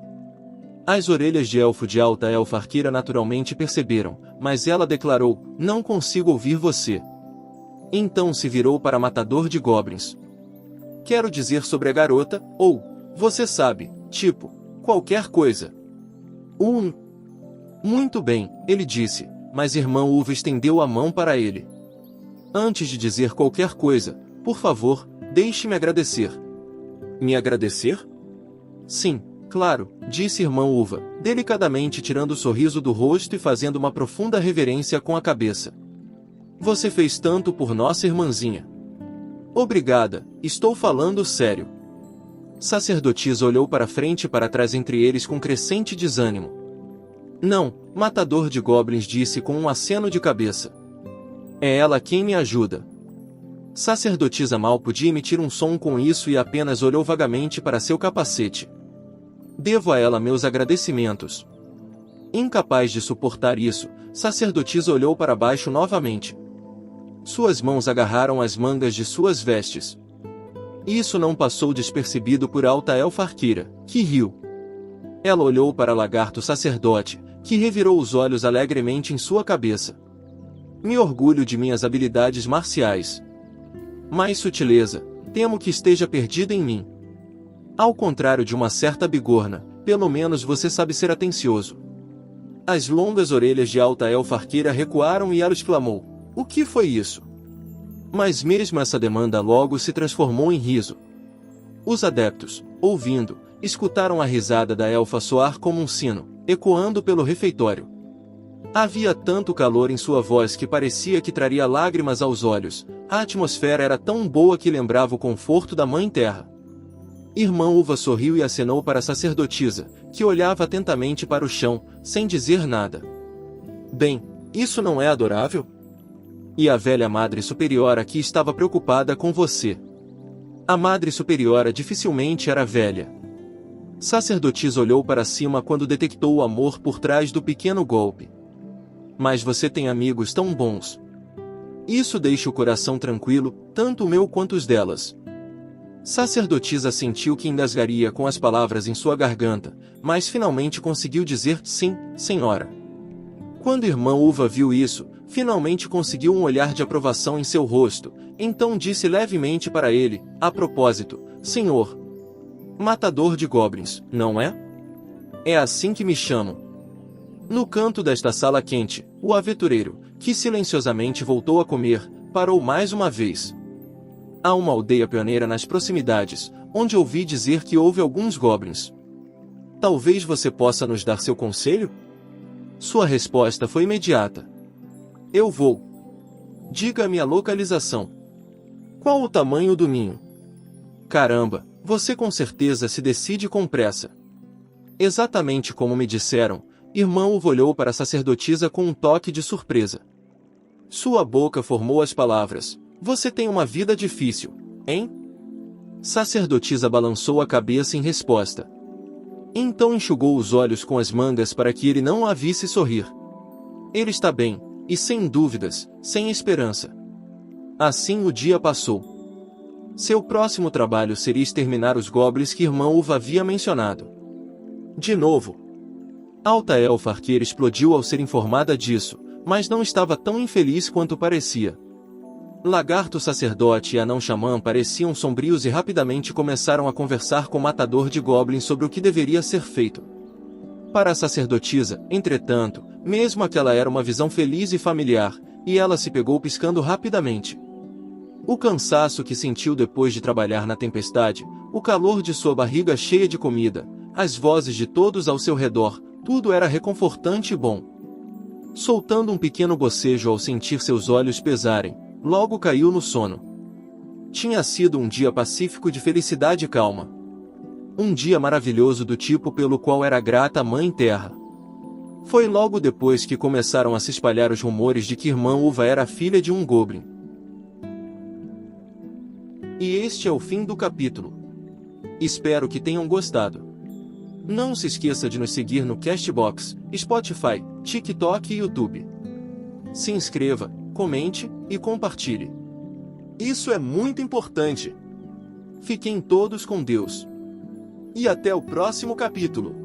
As orelhas de elfo de alta elfa arqueira naturalmente perceberam, mas ela declarou, não consigo ouvir você. Então se virou para matador de goblins. Quero dizer sobre a garota, ou, você sabe, tipo, qualquer coisa. Muito bem, ele disse, mas irmã Uva estendeu a mão para ele. Antes de dizer qualquer coisa, por favor, deixe-me agradecer. Me agradecer? Sim, claro, disse irmã Uva, delicadamente tirando o sorriso do rosto e fazendo uma profunda reverência com a cabeça. Você fez tanto por nossa irmãzinha. Obrigada, estou falando sério. Sacerdotisa olhou para frente e para trás entre eles com crescente desânimo. Não, matador de goblins disse com um aceno de cabeça. É ela quem me ajuda. Sacerdotisa mal podia emitir um som com isso e apenas olhou vagamente para seu capacete. Devo a ela meus agradecimentos. Incapaz de suportar isso, sacerdotisa olhou para baixo novamente. Suas mãos agarraram as mangas de suas vestes. Isso não passou despercebido por alta elfa arqueira, que riu. Ela olhou para lagarto sacerdote, que revirou os olhos alegremente em sua cabeça. Me orgulho de minhas habilidades marciais. Mais sutileza, temo que esteja perdida em mim. Ao contrário de uma certa bigorna, pelo menos você sabe ser atencioso. As longas orelhas de alta elfa arqueira recuaram e ela exclamou, o que foi isso? Mas mesmo essa demanda logo se transformou em riso. Os adeptos, ouvindo, escutaram a risada da elfa soar como um sino, ecoando pelo refeitório. Havia tanto calor em sua voz que parecia que traria lágrimas aos olhos, a atmosfera era tão boa que lembrava o conforto da Mãe Terra. Irmã Uva sorriu e acenou para a sacerdotisa, que olhava atentamente para o chão, sem dizer nada. Bem, isso não é adorável? E a velha Madre Superiora aqui estava preocupada com você. A Madre Superiora dificilmente era velha. Sacerdotisa olhou para cima quando detectou o amor por trás do pequeno golpe. Mas você tem amigos tão bons. Isso deixa o coração tranquilo, tanto o meu quanto os delas. Sacerdotisa sentiu que engasgaria com as palavras em sua garganta, mas finalmente conseguiu dizer sim, senhora. Quando irmã Uva viu isso, finalmente conseguiu um olhar de aprovação em seu rosto, então disse levemente para ele, a propósito, senhor. Matador de goblins, não é? É assim que me chamam. No canto desta sala quente, o aventureiro, que silenciosamente voltou a comer, parou mais uma vez. Há uma aldeia pioneira nas proximidades, onde ouvi dizer que houve alguns goblins. Talvez você possa nos dar seu conselho? Sua resposta foi imediata. Eu vou. Diga-me a localização. Qual o tamanho do ninho? Caramba, você com certeza se decide com pressa. Exatamente como me disseram, irmã Uva olhou para a sacerdotisa com um toque de surpresa. Sua boca formou as palavras: você tem uma vida difícil, hein? Sacerdotisa balançou a cabeça em resposta. Então enxugou os olhos com as mangas para que ele não a visse sorrir. Ele está bem, e sem dúvidas, sem esperança. Assim o dia passou. Seu próximo trabalho seria exterminar os goblins que irmã Uva havia mencionado. De novo. Alta Elfa Arqueira explodiu ao ser informada disso, mas não estava tão infeliz quanto parecia. Lagarto Sacerdote e Anão Xamã pareciam sombrios e rapidamente começaram a conversar com o Matador de Goblins sobre o que deveria ser feito. Para a sacerdotisa, entretanto, mesmo aquela era uma visão feliz e familiar, e ela se pegou piscando rapidamente. O cansaço que sentiu depois de trabalhar na tempestade, o calor de sua barriga cheia de comida, as vozes de todos ao seu redor, tudo era reconfortante e bom. Soltando um pequeno bocejo ao sentir seus olhos pesarem, logo caiu no sono. Tinha sido um dia pacífico de felicidade e calma. Um dia maravilhoso do tipo pelo qual era grata a Mãe Terra. Foi logo depois que começaram a se espalhar os rumores de que irmã Uva era filha de um goblin. E este é o fim do capítulo. Espero que tenham gostado. Não se esqueça de nos seguir no Castbox, Spotify, TikTok e YouTube. Se inscreva, comente e compartilhe. Isso é muito importante. Fiquem todos com Deus. E até o próximo capítulo.